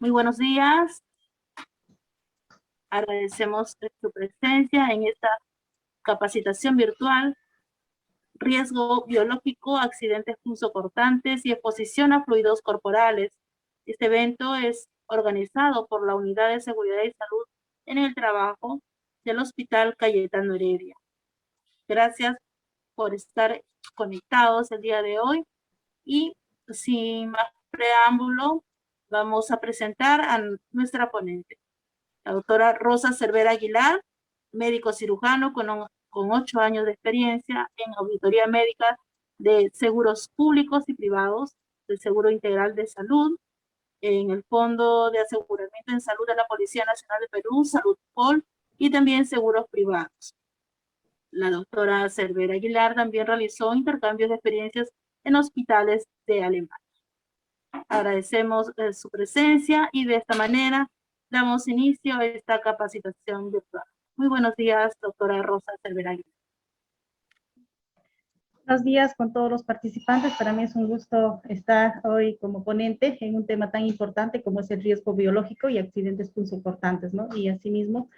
Muy buenos días. Agradecemos su presencia en esta capacitación virtual, riesgo biológico, accidentes punzocortantes y exposición a fluidos corporales. Este evento es organizado por la Unidad de Seguridad y Salud en el Trabajo del Hospital Cayetano Heredia. Gracias por estar conectados el día de hoy y sin más preámbulo, vamos a presentar a nuestra ponente. La doctora Rosa Cervera Aguilar, médico cirujano con 8 años de experiencia en auditoría médica de seguros públicos y privados, del Seguro Integral de Salud, en el Fondo de Aseguramiento en Salud de la Policía Nacional de Perú, Salud Pol, y también seguros privados. La doctora Cervera Aguilar también realizó intercambios de experiencias en hospitales de Alemania. Agradecemos su presencia y de esta manera damos inicio a esta capacitación virtual. Muy buenos días, doctora Rosa Cervera Aguilar. Buenos días con todos los participantes. Para mí es un gusto estar hoy como ponente en un tema tan importante como es el riesgo biológico y accidentes punzocortantes, ¿no? Y asimismo,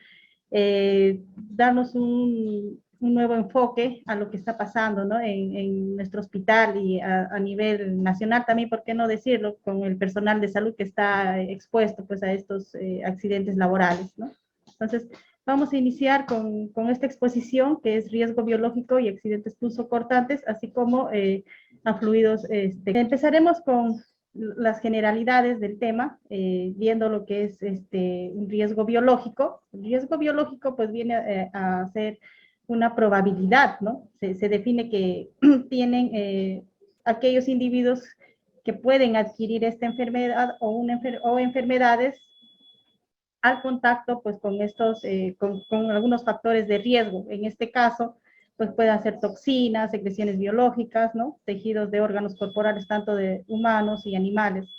darnos un nuevo enfoque a lo que está pasando, ¿no? En nuestro hospital y a nivel nacional también, ¿por qué no decirlo? Con el personal de salud que está expuesto pues a estos accidentes laborales, ¿no? Entonces, vamos a iniciar con esta exposición que es riesgo biológico y accidentes punzocortantes, así como a fluidos. Empezaremos con las generalidades del tema, viendo lo que es un riesgo biológico. El riesgo biológico pues viene a ser una probabilidad, ¿no? Se define que tienen aquellos individuos que pueden adquirir esta enfermedad o enfermedades al contacto pues con estos, con algunos factores de riesgo. En este caso, pues pueden ser toxinas, secreciones biológicas, ¿no? Tejidos de órganos corporales, tanto de humanos y animales.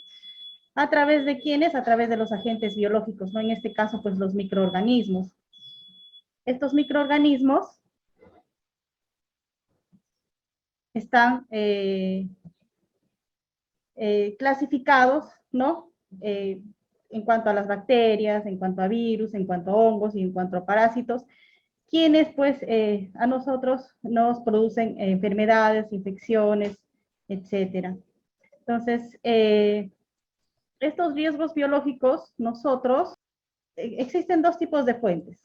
¿A través de quiénes? A través de los agentes biológicos, ¿no? En este caso, pues los microorganismos. Estos microorganismos están clasificados, ¿no? En cuanto a las bacterias, en cuanto a virus, en cuanto a hongos y en cuanto a parásitos, quienes pues a nosotros nos producen enfermedades, infecciones, etcétera. Entonces, estos riesgos biológicos, nosotros, existen dos tipos de fuentes,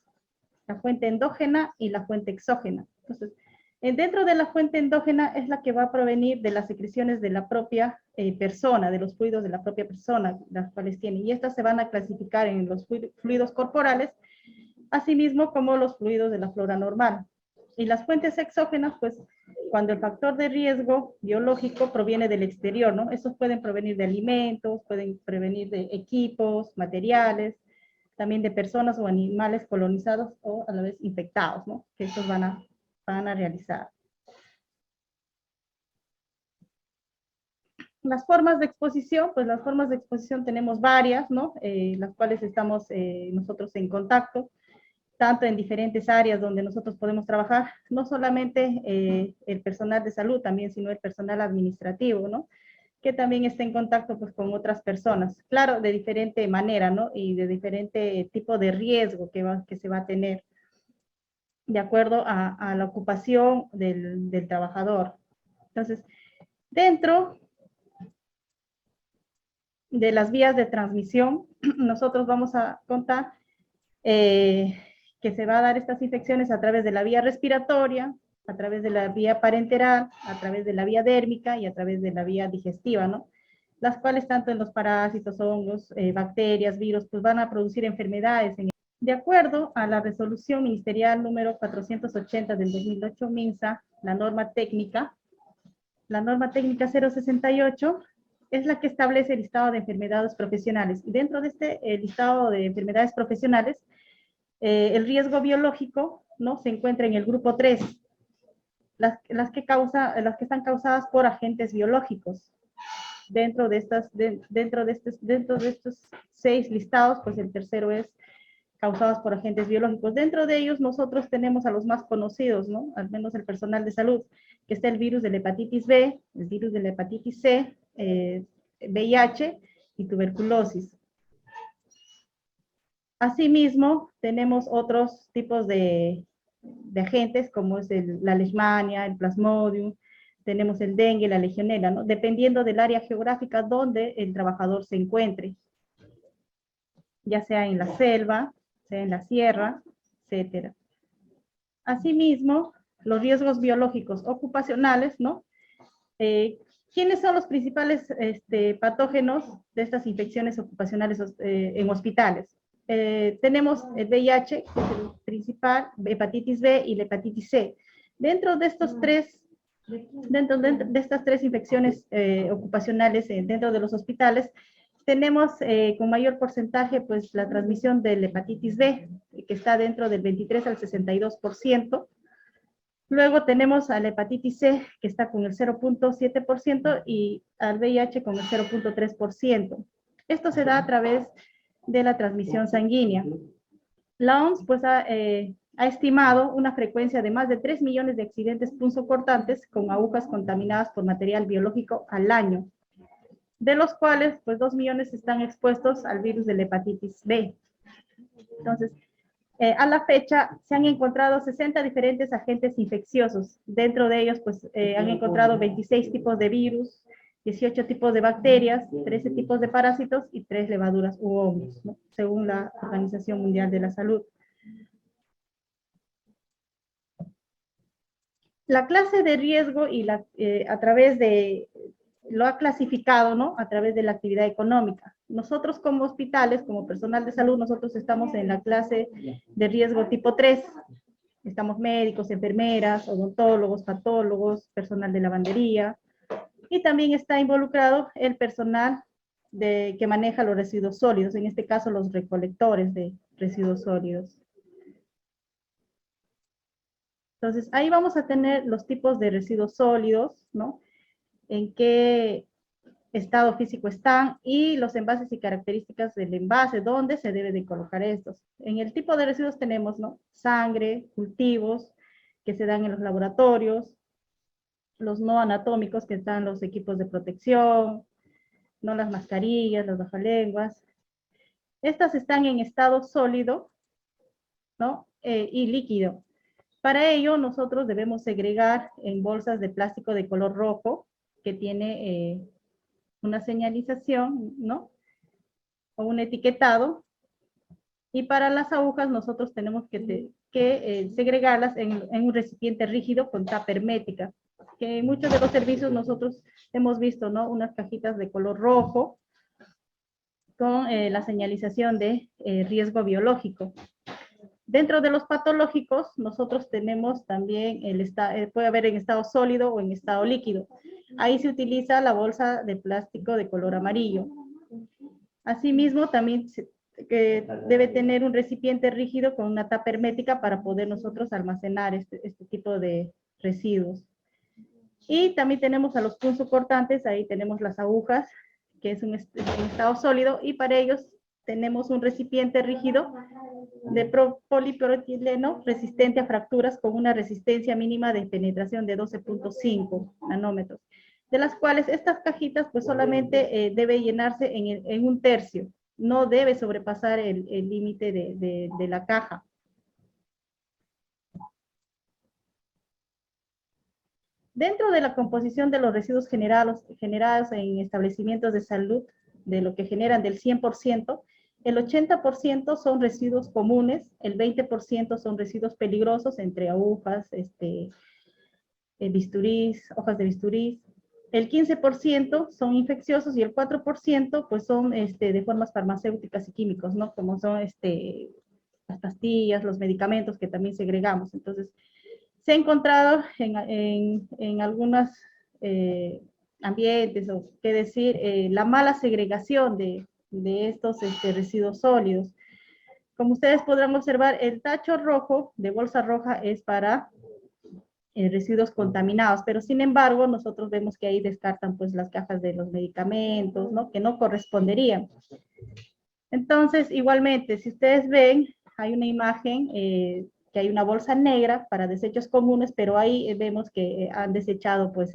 la fuente endógena y la fuente exógena. Entonces, dentro de la fuente endógena es la que va a provenir de las secreciones de la propia persona, de los fluidos de la propia persona, las cuales tienen, y estas se van a clasificar en los fluidos corporales, asimismo como los fluidos de la flora normal. Y las fuentes exógenas, pues, cuando el factor de riesgo biológico proviene del exterior, ¿no? Estos pueden provenir de alimentos, pueden provenir de equipos, materiales, también de personas o animales colonizados o a la vez infectados, ¿no? Que estos van a realizar. Las formas de exposición, pues las formas de exposición tenemos varias, ¿no? Las cuales estamos nosotros en contacto, tanto en diferentes áreas donde nosotros podemos trabajar, no solamente el personal de salud también, sino el personal administrativo, ¿no? Que también está en contacto pues con otras personas, claro, de diferente manera, ¿no? Y de diferente tipo de riesgo que se va a tener, de acuerdo a la ocupación del trabajador. Entonces, dentro de las vías de transmisión, nosotros vamos a contar que se va a dar estas infecciones a través de la vía respiratoria, a través de la vía parenteral, a través de la vía dérmica y a través de la vía digestiva, ¿no? Las cuales tanto en los parásitos, hongos, bacterias, virus, pues van a producir enfermedades. De acuerdo a la resolución ministerial número 480 del 2008, MINSA, la norma técnica 068, es la que establece el listado de enfermedades profesionales. Y dentro de este listado de enfermedades profesionales, el riesgo biológico, ¿no? Se encuentra en el grupo 3, las que están causadas por agentes biológicos. Dentro de estos 6 listados, pues el tercero es causados por agentes biológicos. Dentro de ellos nosotros tenemos a los más conocidos, ¿no? Al menos el personal de salud, que está el virus de la hepatitis B, el virus de la hepatitis C, VIH y tuberculosis. Asimismo, tenemos otros tipos de agentes, como es la leishmania, el plasmodium, tenemos el dengue, la legionela, ¿no? Dependiendo del área geográfica donde el trabajador se encuentre, ya sea en la selva, sea en la sierra, etcétera. Asimismo, los riesgos biológicos ocupacionales, ¿no? ¿Quiénes son los principales patógenos de estas infecciones ocupacionales en hospitales? Tenemos el VIH, que es el principal, hepatitis B y la hepatitis C. Dentro de estas tres infecciones ocupacionales dentro de los hospitales, tenemos con mayor porcentaje pues la transmisión de la hepatitis B, que está dentro del 23 al 62%. Luego tenemos a la hepatitis C, que está con el 0.7%, y al VIH con el 0.3%. Esto se da a través de la transmisión sanguínea. La OMS pues, ha estimado una frecuencia de más de 3 millones de accidentes punzocortantes con agujas contaminadas por material biológico al año, de los cuales pues 2 millones están expuestos al virus de la hepatitis B. Entonces, a la fecha se han encontrado 60 diferentes agentes infecciosos. Dentro de ellos pues han encontrado 26 tipos de virus, 18 tipos de bacterias, 13 tipos de parásitos y 3 levaduras u hongos, ¿no? Según la Organización Mundial de la Salud. La clase de riesgo y a través de, lo ha clasificado, ¿no? A través de la actividad económica. Nosotros como hospitales, como personal de salud, nosotros estamos en la clase de riesgo tipo 3. Estamos médicos, enfermeras, odontólogos, patólogos, personal de lavandería. Y también está involucrado el personal que maneja los residuos sólidos, en este caso los recolectores de residuos sólidos. Entonces, ahí vamos a tener los tipos de residuos sólidos, ¿no? En qué estado físico están y los envases y características del envase, dónde se debe de colocar estos. En el tipo de residuos tenemos, ¿no? Sangre, cultivos que se dan en los laboratorios, los no anatómicos que están los equipos de protección, no las mascarillas, las bajalenguas. Estas están en estado sólido, ¿no? Y líquido. Para ello, nosotros debemos segregar en bolsas de plástico de color rojo, que tiene una señalización, ¿no? O un etiquetado. Y para las agujas, nosotros tenemos que segregarlas en un recipiente rígido con tapa hermética. Que en muchos de los servicios nosotros hemos visto, ¿no? Unas cajitas de color rojo con la señalización de riesgo biológico. Dentro de los patológicos, nosotros tenemos también, puede haber en estado sólido o en estado líquido. Ahí se utiliza la bolsa de plástico de color amarillo. Asimismo, también debe tener un recipiente rígido con una tapa hermética para poder nosotros almacenar este tipo de residuos. Y también tenemos a los punzocortantes, ahí tenemos las agujas, que es un estado sólido, y para ellos tenemos un recipiente rígido de polipropileno resistente a fracturas con una resistencia mínima de penetración de 12.5 nanómetros, de las cuales estas cajitas pues solamente debe llenarse en un tercio, no debe sobrepasar el límite de la caja. Dentro de la composición de los residuos generados en establecimientos de salud, de lo que generan del 100%, el 80% son residuos comunes, el 20% son residuos peligrosos, entre agujas, bisturís, hojas de bisturís, el 15% son infecciosos y el 4% pues son de formas farmacéuticas y químicos, ¿no? Como son las pastillas, los medicamentos que también segregamos. Entonces, se ha encontrado en algunos ambientes, o qué decir, la mala segregación de estos residuos sólidos. Como ustedes podrán observar, el tacho rojo de bolsa roja es para residuos contaminados, pero sin embargo nosotros vemos que ahí descartan pues las cajas de los medicamentos, ¿no? Que no corresponderían. Entonces, igualmente, si ustedes ven, hay una imagen que hay una bolsa negra para desechos comunes, pero ahí vemos que han desechado pues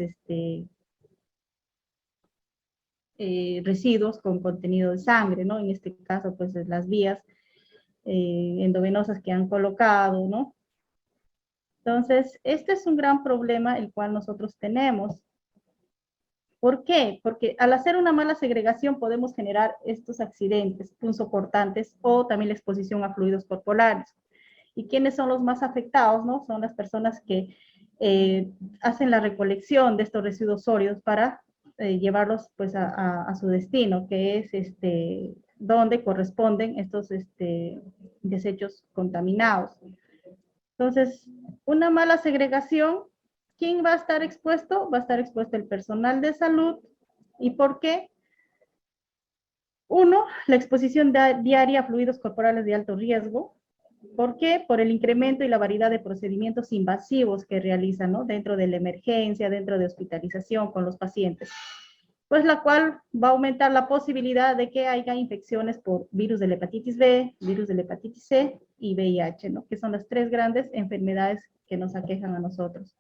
residuos con contenido de sangre, ¿no? En este caso, pues las vías endovenosas que han colocado, ¿no? Entonces, este es un gran problema el cual nosotros tenemos. ¿Por qué? Porque al hacer una mala segregación podemos generar estos accidentes punzocortantes o también la exposición a fluidos corporales. ¿Y quiénes son los más afectados, no? Son las personas que hacen la recolección de estos residuos sólidos para llevarlos pues a su destino, que es donde corresponden estos desechos contaminados. Entonces, una mala segregación, ¿quién va a estar expuesto? Va a estar expuesto el personal de salud. ¿Y por qué? Uno, la exposición diaria a fluidos corporales de alto riesgo. ¿Por qué? Por el incremento y la variedad de procedimientos invasivos que realizan, ¿no? Dentro de la emergencia, dentro de hospitalización con los pacientes. Pues la cual va a aumentar la posibilidad de que haya infecciones por virus de la hepatitis B, virus de la hepatitis C y VIH, ¿no? Que son las tres grandes enfermedades que nos aquejan a nosotros.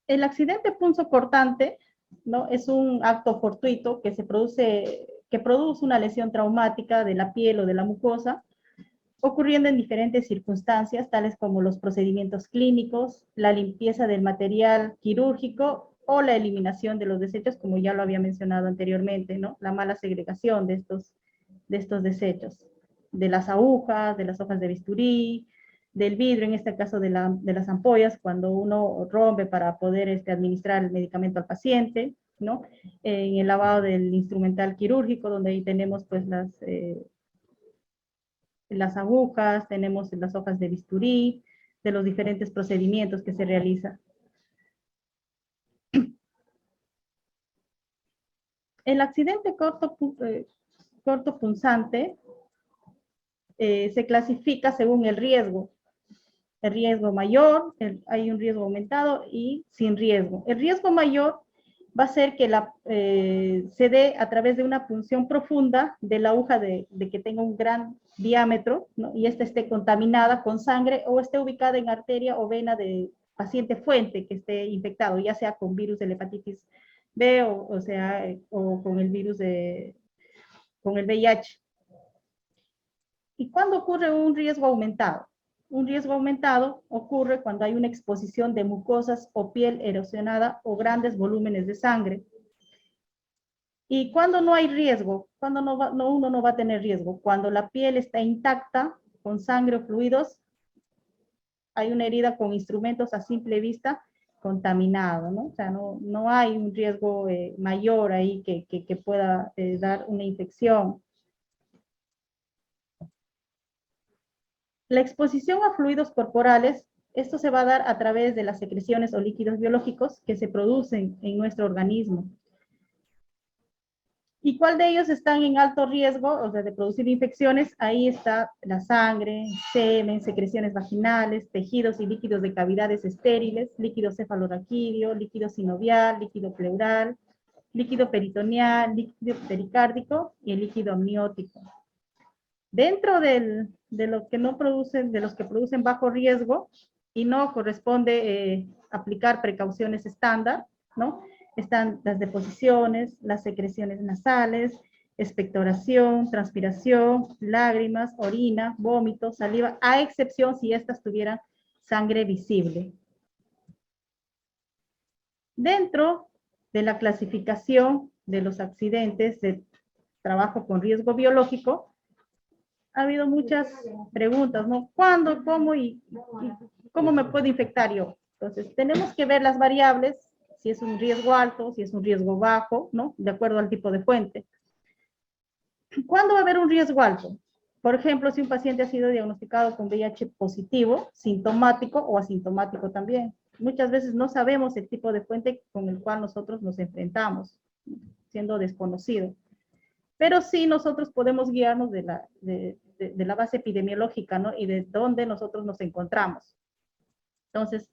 El accidente punzocortante, ¿no? Es un acto fortuito que produce una lesión traumática de la piel o de la mucosa, ocurriendo en diferentes circunstancias, tales como los procedimientos clínicos, la limpieza del material quirúrgico o la eliminación de los desechos, como ya lo había mencionado anteriormente, ¿no? La mala segregación de estos desechos, de las agujas, de las hojas de bisturí, del vidrio, en este caso de las ampollas, cuando uno rompe para poder administrar el medicamento al paciente, ¿no? En el lavado del instrumental quirúrgico, donde ahí tenemos pues las agujas, tenemos las hojas de bisturí, de los diferentes procedimientos que se realizan. El accidente cortopunzante se clasifica según el riesgo. El riesgo mayor, hay un riesgo aumentado y sin riesgo. El riesgo mayor va a ser que se dé a través de una punción profunda de la aguja de que tenga un gran diámetro, ¿no? Y esta esté contaminada con sangre o esté ubicada en arteria o vena de paciente fuente que esté infectado, ya sea con virus de la hepatitis B o con el virus con el VIH. ¿Y cuándo ocurre un riesgo aumentado? Un riesgo aumentado ocurre cuando hay una exposición de mucosas o piel erosionada o grandes volúmenes de sangre. ¿Y cuando no hay riesgo? Cuando uno no va a tener riesgo. Cuando la piel está intacta, con sangre o fluidos, hay una herida con instrumentos a simple vista contaminado, ¿no? O sea, no hay un riesgo mayor ahí que pueda dar una infección. La exposición a fluidos corporales, esto se va a dar a través de las secreciones o líquidos biológicos que se producen en nuestro organismo. ¿Y cuál de ellos están en alto riesgo, o sea, de producir infecciones? Ahí está la sangre, semen, secreciones vaginales, tejidos y líquidos de cavidades estériles, líquido cefalorraquídeo, líquido sinovial, líquido pleural, líquido peritoneal, líquido pericárdico y el líquido amniótico. Dentro de los que producen bajo riesgo y no corresponde aplicar precauciones estándar, ¿no? Están las deposiciones, las secreciones nasales, expectoración, transpiración, lágrimas, orina, vómito, saliva, a excepción si estas tuvieran sangre visible. Dentro de la clasificación de los accidentes de trabajo con riesgo biológico, ha habido muchas preguntas, ¿no? ¿Cuándo, cómo y cómo me puedo infectar yo? Entonces, tenemos que ver las variables, si es un riesgo alto, si es un riesgo bajo, ¿no? De acuerdo al tipo de fuente. ¿Cuándo va a haber un riesgo alto? Por ejemplo, si un paciente ha sido diagnosticado con VIH positivo, sintomático o asintomático también. Muchas veces no sabemos el tipo de fuente con el cual nosotros nos enfrentamos, siendo desconocido. Pero sí nosotros podemos guiarnos de la base epidemiológica, ¿no? Y de dónde nosotros nos encontramos. Entonces,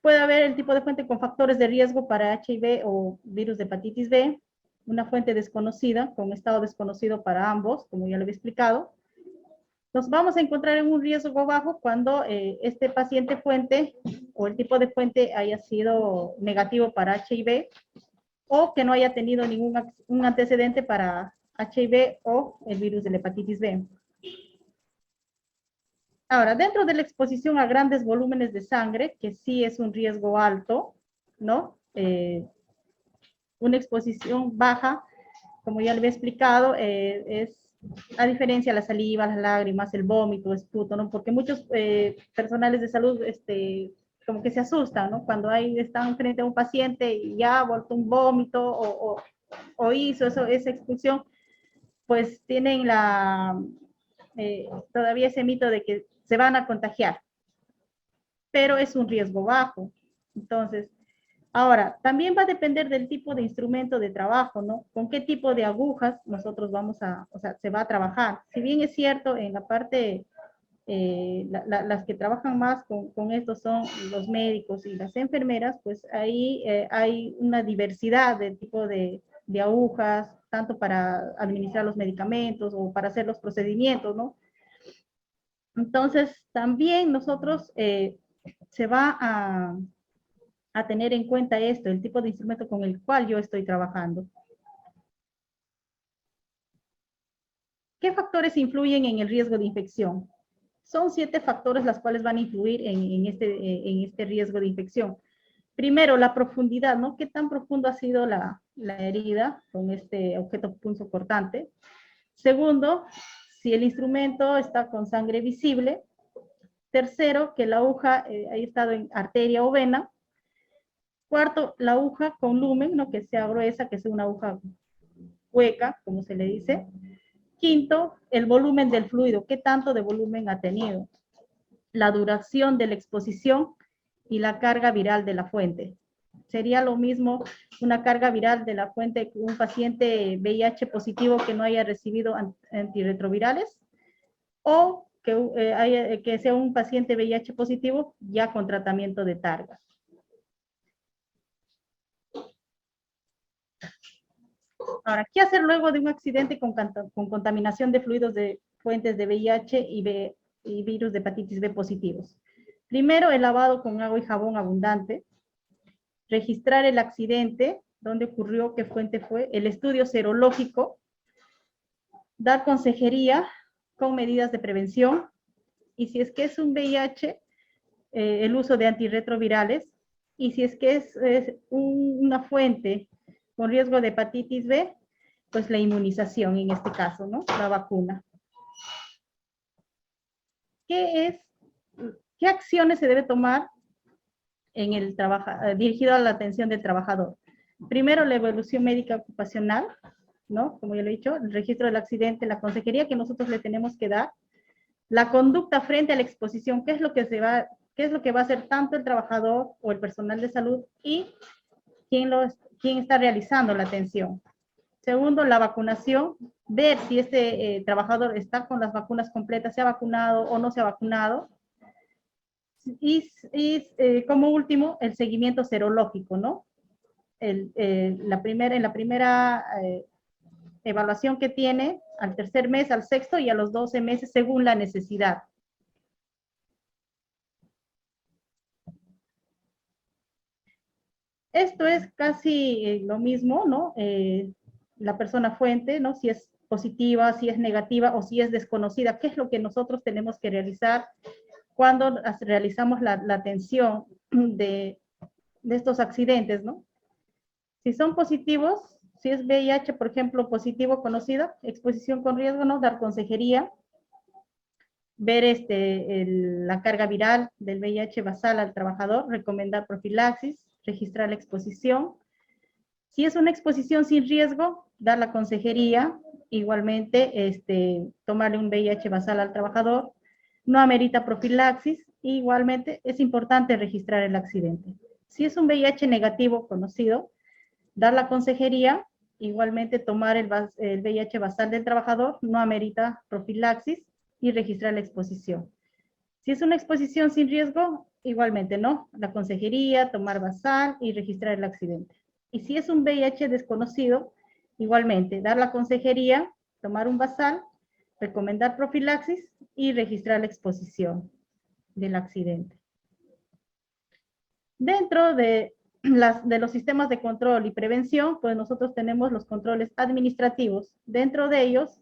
puede haber el tipo de fuente con factores de riesgo para HIV o virus de hepatitis B, una fuente desconocida, con estado desconocido para ambos, como ya lo había explicado. Nos vamos a encontrar en un riesgo bajo cuando este paciente fuente o el tipo de fuente haya sido negativo para HIV, o que no haya tenido un antecedente para HIV o el virus de la hepatitis B. Ahora, dentro de la exposición a grandes volúmenes de sangre, que sí es un riesgo alto, ¿no? Una exposición baja, como ya le he explicado, es a diferencia de la saliva, las lágrimas, el vómito, esputo, ¿no? Porque muchos personales de salud, como que se asustan, ¿no? Cuando están frente a un paciente y ya ha vuelto un vómito o hizo esa expulsión, pues tienen todavía ese mito de que se van a contagiar, pero es un riesgo bajo. Entonces, ahora, también va a depender del tipo de instrumento de trabajo, ¿no? Con qué tipo de agujas nosotros se va a trabajar. Si bien es cierto, en la parte, las que trabajan más con esto son los médicos y las enfermeras, pues ahí hay una diversidad de tipo de agujas, tanto para administrar los medicamentos o para hacer los procedimientos, ¿no? Entonces, también nosotros se va a tener en cuenta esto, el tipo de instrumento con el cual yo estoy trabajando. ¿Qué factores influyen en el riesgo de infección? Son 7 factores los cuales van a influir en este riesgo de infección. Primero, la profundidad, ¿no? ¿Qué tan profundo ha sido la herida con este objeto punzocortante? Segundo, si el instrumento está con sangre visible. Tercero, que la aguja haya estado en arteria o vena. Cuarto, la aguja con lumen, ¿no? Que sea gruesa, que sea una aguja hueca, como se le dice. Quinto, el volumen del fluido, qué tanto de volumen ha tenido. La duración de la exposición y la carga viral de la fuente. Sería lo mismo una carga viral de la fuente que un paciente VIH positivo que no haya recibido antirretrovirales o que sea un paciente VIH positivo ya con tratamiento de targa. Ahora, ¿qué hacer luego de un accidente con contaminación de fluidos de fuentes de VIH y virus de hepatitis B positivos? Primero, el lavado con agua y jabón abundante. Registrar el accidente, dónde ocurrió, qué fuente fue. El estudio serológico. Dar consejería con medidas de prevención. Y si es que es un VIH, el uso de antirretrovirales. Y si es que es una fuente con riesgo de hepatitis B, pues la inmunización en este caso, ¿no? La vacuna. ¿Qué acciones se debe tomar en el dirigido a la atención del trabajador? Primero, la evolución médica ocupacional, ¿no? Como ya lo he dicho, el registro del accidente, la consejería que nosotros le tenemos que dar, la conducta frente a la exposición, qué es lo que va a hacer tanto el trabajador o el personal de salud y quién está realizando la atención. Segundo, la vacunación, ver si este trabajador está con las vacunas completas, se ha vacunado o no se ha vacunado. Y como último, el seguimiento serológico, ¿no? En la primera evaluación que tiene, al tercer mes, al sexto y a los 12 meses, según la necesidad. Esto es casi lo mismo, ¿no? La persona fuente, ¿no? Si es positiva, si es negativa o si es desconocida, ¿qué es lo que nosotros tenemos que realizar cuando realizamos la atención de estos accidentes, ¿no? Si son positivos, si es VIH, por ejemplo, positivo conocido, exposición con riesgo, ¿no? Dar consejería, ver la carga viral del VIH basal al trabajador, recomendar profilaxis, registrar la exposición. Si es una exposición sin riesgo, dar la consejería, igualmente tomarle un VIH basal al trabajador, no amerita profilaxis, igualmente es importante registrar el accidente. Si es un VIH negativo conocido, dar la consejería, igualmente tomar el VIH basal del trabajador, no amerita profilaxis y registrar la exposición. Si es una exposición sin riesgo, igualmente no, la consejería, tomar basal y registrar el accidente. Y si es un VIH desconocido, igualmente dar la consejería, tomar un basal, recomendar profilaxis y registrar la exposición del accidente. Dentro de de los sistemas de control y prevención, pues nosotros tenemos los controles administrativos. Dentro de ellos,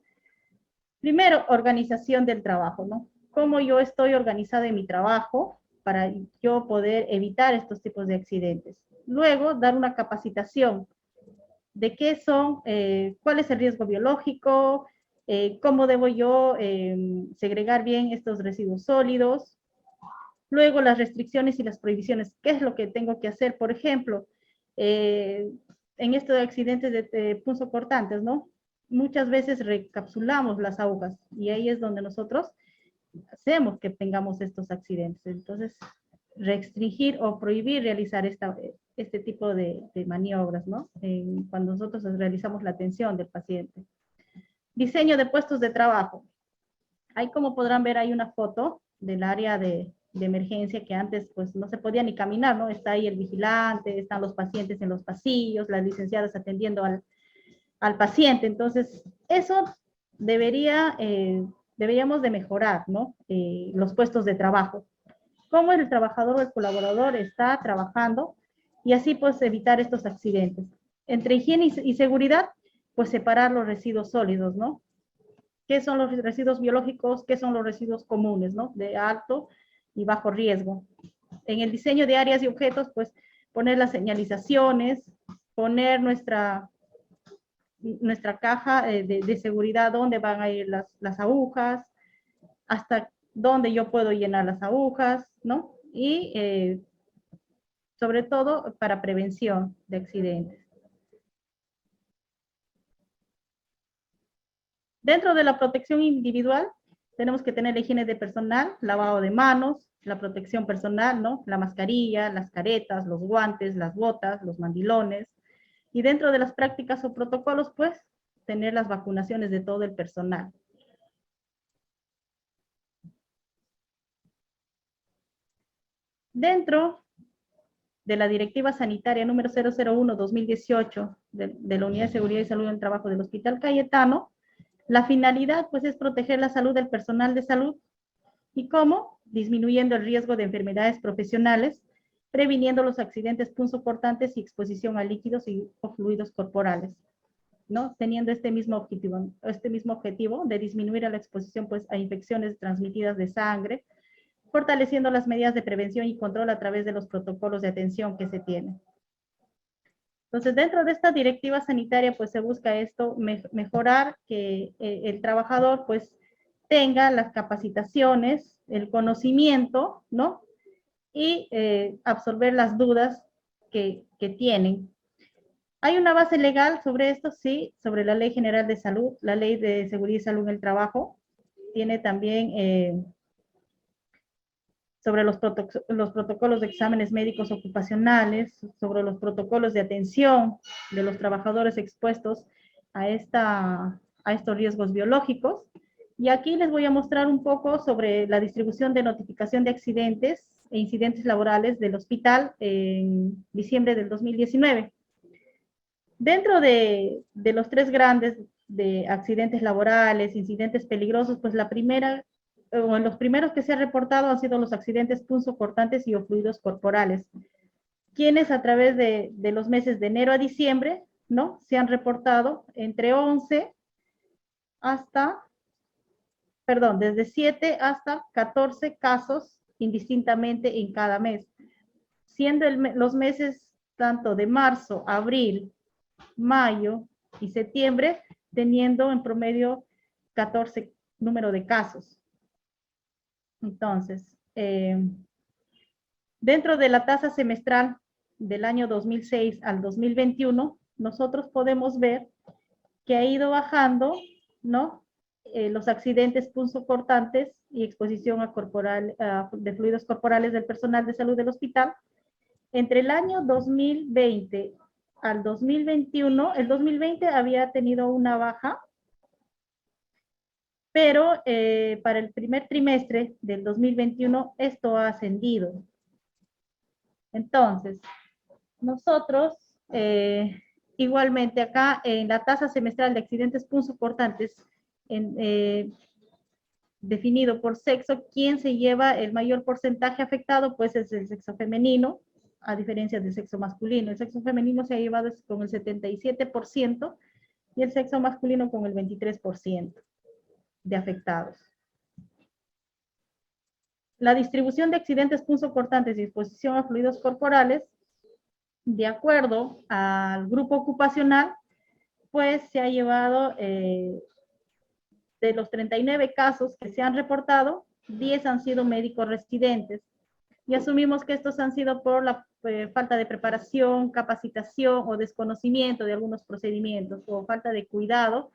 primero, organización del trabajo, ¿no? Cómo yo estoy organizada en mi trabajo para yo poder evitar estos tipos de accidentes. Luego, dar una capacitación de qué son, cuál es el riesgo biológico, cómo debo yo segregar bien estos residuos sólidos. Luego, las restricciones y las prohibiciones, qué es lo que tengo que hacer. Por ejemplo, en estos accidentes de punzocortantes, ¿no? Muchas veces recapsulamos las agujas y ahí es donde nosotros hacemos que tengamos estos accidentes. Entonces, restringir o prohibir realizar este tipo de maniobras, ¿no? Cuando nosotros realizamos la atención del paciente. Diseño de puestos de trabajo. Ahí, como podrán ver, hay una foto del área de emergencia que antes pues no se podía ni caminar, ¿no? Está ahí el vigilante, están los pacientes en los pasillos, las licenciadas atendiendo al paciente. Entonces, eso deberíamos de mejorar, ¿no? Los puestos de trabajo. Cómo el trabajador o el colaborador está trabajando y así pues evitar estos accidentes. Entre higiene y seguridad, pues separar los residuos sólidos, ¿no? ¿Qué son los residuos biológicos? ¿Qué son los residuos comunes, ¿no? De alto y bajo riesgo. En el diseño de áreas y objetos, pues poner las señalizaciones, poner nuestra caja de seguridad, dónde van a ir las agujas, hasta dónde yo puedo llenar las agujas, ¿no? Y sobre todo para prevención de accidentes. Dentro de la protección individual, tenemos que tener la higiene de personal, lavado de manos, la protección personal, ¿no? La mascarilla, las caretas, los guantes, las botas, los mandilones. Y dentro de las prácticas o protocolos, pues, tener las vacunaciones de todo el personal. Dentro de la Directiva Sanitaria número 001-2018 de la Unidad de Seguridad y Salud en el Trabajo del Hospital Cayetano, la finalidad, pues, es proteger la salud del personal de salud. ¿Y cómo? Disminuyendo el riesgo de enfermedades profesionales, previniendo los accidentes punzocortantes y exposición a líquidos o fluidos corporales, ¿no? Teniendo este mismo objetivo de disminuir la exposición, pues, a infecciones transmitidas de sangre, fortaleciendo las medidas de prevención y control a través de los protocolos de atención que se tienen. Entonces, dentro de esta directiva sanitaria, pues se busca esto, mejorar que el trabajador, pues, tenga las capacitaciones, el conocimiento, ¿no? Y absorber las dudas que tienen. ¿Hay una base legal sobre esto? Sí, sobre la Ley General de Salud, la Ley de Seguridad y Salud en el Trabajo. Tiene también sobre los protocolos de exámenes médicos ocupacionales, sobre los protocolos de atención de los trabajadores expuestos a estos riesgos biológicos. Y aquí les voy a mostrar un poco sobre la distribución de notificación de accidentes e incidentes laborales del hospital en diciembre del 2019. Dentro de los tres grandes de accidentes laborales, incidentes peligrosos, pues los primeros que se han reportado han sido los accidentes punzocortantes y o fluidos corporales, quienes a través de los meses de enero a diciembre, ¿no? Se han reportado desde 7 hasta 14 casos indistintamente en cada mes, siendo los meses tanto de marzo, abril, mayo y septiembre, teniendo en promedio 14 número de casos. Entonces, dentro de la tasa semestral del año 2006 al 2021, nosotros podemos ver que ha ido bajando, ¿no? Los accidentes punzocortantes y exposición de fluidos corporales del personal de salud del hospital. Entre el año 2020 al 2021, el 2020 había tenido una baja, pero para el primer trimestre del 2021 esto ha ascendido. Entonces, nosotros igualmente acá en la tasa semestral de accidentes punzocortantes, definido por sexo, ¿quién se lleva el mayor porcentaje afectado? Pues es el sexo femenino, a diferencia del sexo masculino. El sexo femenino se ha llevado con el 77% y el sexo masculino con el 23% de afectados. La distribución de accidentes punzocortantes y exposición a fluidos corporales, de acuerdo al grupo ocupacional, pues se ha llevado de los 39 casos que se han reportado, 10 han sido médicos residentes. Y asumimos que estos han sido por la falta de preparación, capacitación o desconocimiento de algunos procedimientos o falta de cuidado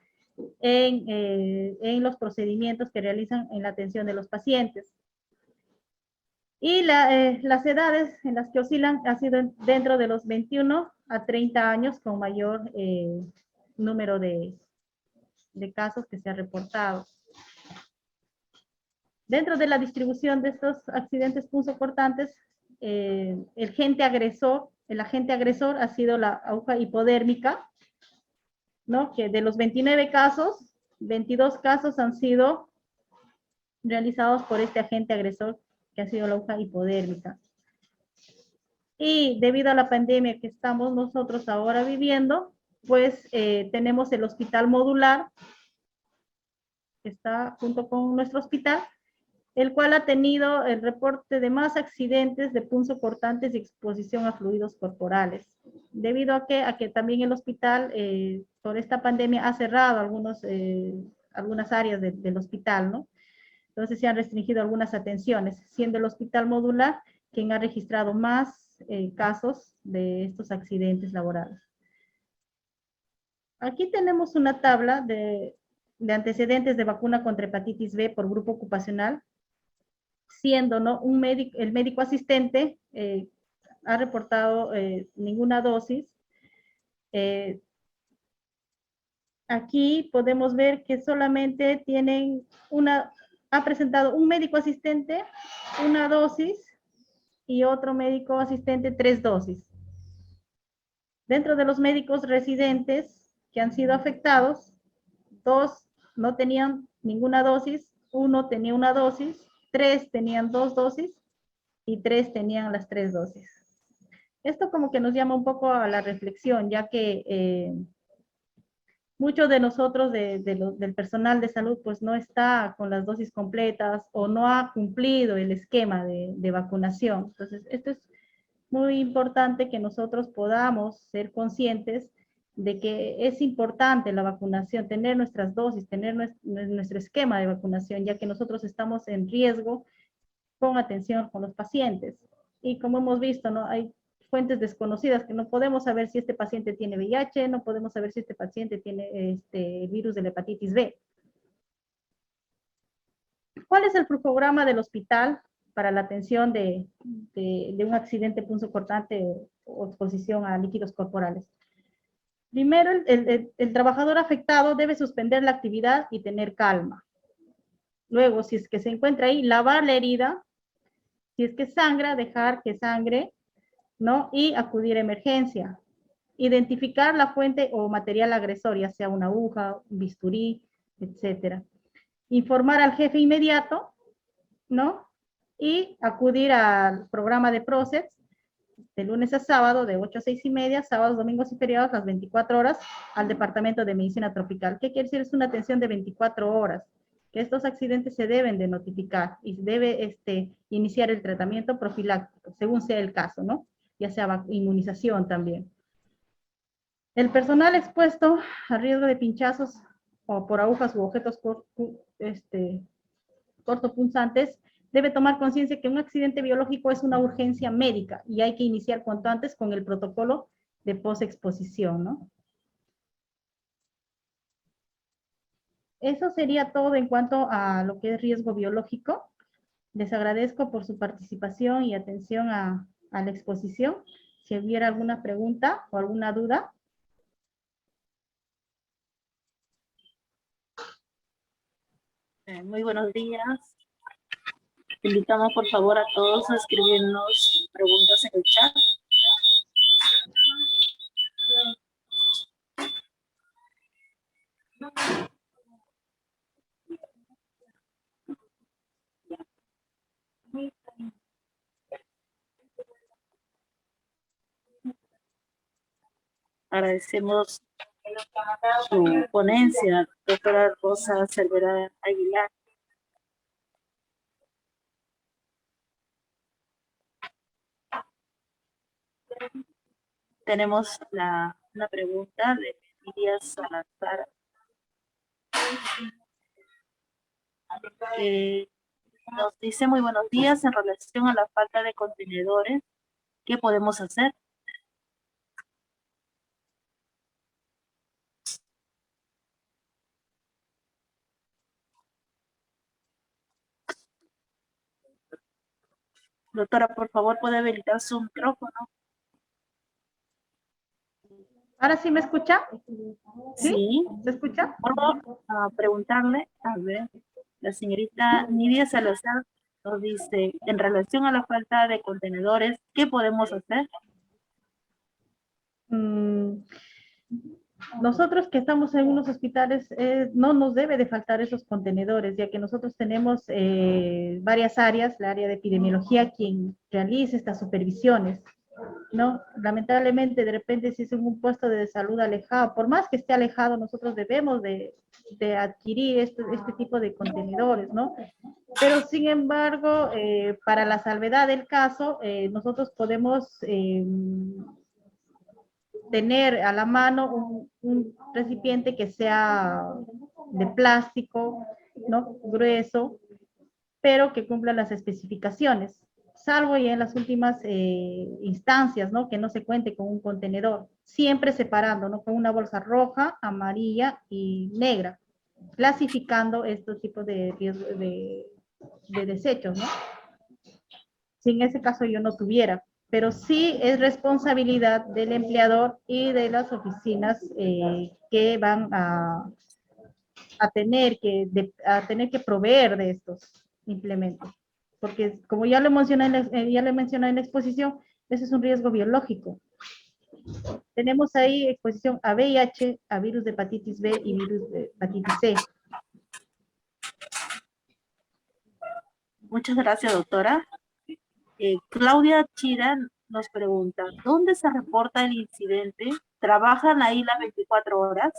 en los procedimientos que realizan en la atención de los pacientes. Y las edades en las que oscilan ha sido dentro de los 21 a 30 años con mayor número de casos que se ha reportado. Dentro de la distribución de estos accidentes punzocortantes, el agente agresor ha sido la aguja hipodérmica, ¿no? Que de los 29 casos, 22 casos han sido realizados por este agente agresor, que ha sido la aguja hipodérmica. Y debido a la pandemia que estamos nosotros ahora viviendo, pues tenemos el hospital modular, que está junto con nuestro hospital, el cual ha tenido el reporte de más accidentes de punzocortantes y exposición a fluidos corporales, debido a que también el hospital, por esta pandemia, ha cerrado algunas áreas del hospital, ¿no? Entonces se han restringido algunas atenciones, siendo el hospital modular quien ha registrado más casos de estos accidentes laborales. Aquí tenemos una tabla de antecedentes de vacuna contra hepatitis B por grupo ocupacional, siendo, ¿no?, el médico asistente ha reportado ninguna dosis. Aquí podemos ver que solamente ha presentado un médico asistente una dosis y otro médico asistente 3 dosis. Dentro de los médicos residentes que han sido afectados, 2 no tenían ninguna dosis, 1 tenía una dosis, 3 tenían 2 dosis y 3 tenían las 3 dosis. Esto como que nos llama un poco a la reflexión, ya que muchos de nosotros, del personal de salud, pues no está con las dosis completas o no ha cumplido el esquema de vacunación. Entonces, esto es muy importante que nosotros podamos ser conscientes de que es importante la vacunación, tener nuestras dosis, tener nuestro esquema de vacunación, ya que nosotros estamos en riesgo con atención con los pacientes. Y como hemos visto, ¿no?, hay fuentes desconocidas que no podemos saber si este paciente tiene VIH, no podemos saber si este paciente tiene virus de la hepatitis B. ¿Cuál es el programa del hospital para la atención de un accidente punzocortante o exposición a líquidos corporales? Primero, el trabajador afectado debe suspender la actividad y tener calma. Luego, si es que se encuentra ahí, lavar la herida. Si es que sangra, dejar que sangre, ¿no? Y acudir a emergencia. Identificar la fuente o material agresor, ya sea una aguja, un bisturí, etc. Informar al jefe inmediato, ¿no? Y acudir al programa de PROCEDS de lunes a sábado, de 8 a 6:30, sábados, domingos y feriados, las 24 horas, al Departamento de Medicina Tropical. ¿Qué quiere decir? Es una atención de 24 horas, que estos accidentes se deben de notificar y se debe iniciar el tratamiento profiláctico, según sea el caso, ¿no? Ya sea inmunización también. El personal expuesto a riesgo de pinchazos o por agujas u objetos cortopunzantes debe tomar conciencia que un accidente biológico es una urgencia médica y hay que iniciar cuanto antes con el protocolo de posexposición, ¿no? Eso sería todo en cuanto a lo que es riesgo biológico. Les agradezco por su participación y atención a la exposición. Si hubiera alguna pregunta o alguna duda. Muy buenos días. Invitamos por favor a todos a escribirnos preguntas en el chat. Agradecemos su ponencia, doctora Rosa Cervera Aguilar. Tenemos una pregunta de Lidia Salazar. Nos dice: muy buenos días, en relación a la falta de contenedores, ¿qué podemos hacer? Doctora, por favor, ¿puede habilitar su micrófono? ¿Ahora sí me escucha? Sí. ¿Se escucha? Puedo preguntarle, a ver, la señorita Nidia Salazar nos dice: en relación a la falta de contenedores, ¿qué podemos hacer? Nosotros que estamos en unos hospitales, no nos debe de faltar esos contenedores, ya que nosotros tenemos varias áreas, la área de epidemiología, quien realiza estas supervisiones, ¿no? Lamentablemente, de repente, si es en un puesto de salud alejado, por más que esté alejado, nosotros debemos de adquirir este tipo de contenedores, ¿no? Pero, sin embargo, para la salvedad del caso, nosotros podemos tener a la mano un recipiente que sea de plástico, ¿no? Grueso, pero que cumpla las especificaciones, salvo ya en las últimas instancias, ¿no? Que no se cuente con un contenedor, siempre separando, ¿no? Con una bolsa roja, amarilla y negra, clasificando estos tipos de desechos, ¿no? Si en ese caso yo no tuviera, pero sí es responsabilidad del empleador y de las oficinas que van a tener que proveer de estos implementos. Porque como ya lo mencioné en la exposición, ese es un riesgo biológico. Tenemos ahí exposición a VIH, a virus de hepatitis B y virus de hepatitis C. Muchas gracias, doctora. Claudia Chira nos pregunta: ¿dónde se reporta el incidente? ¿Trabajan ahí las 24 horas?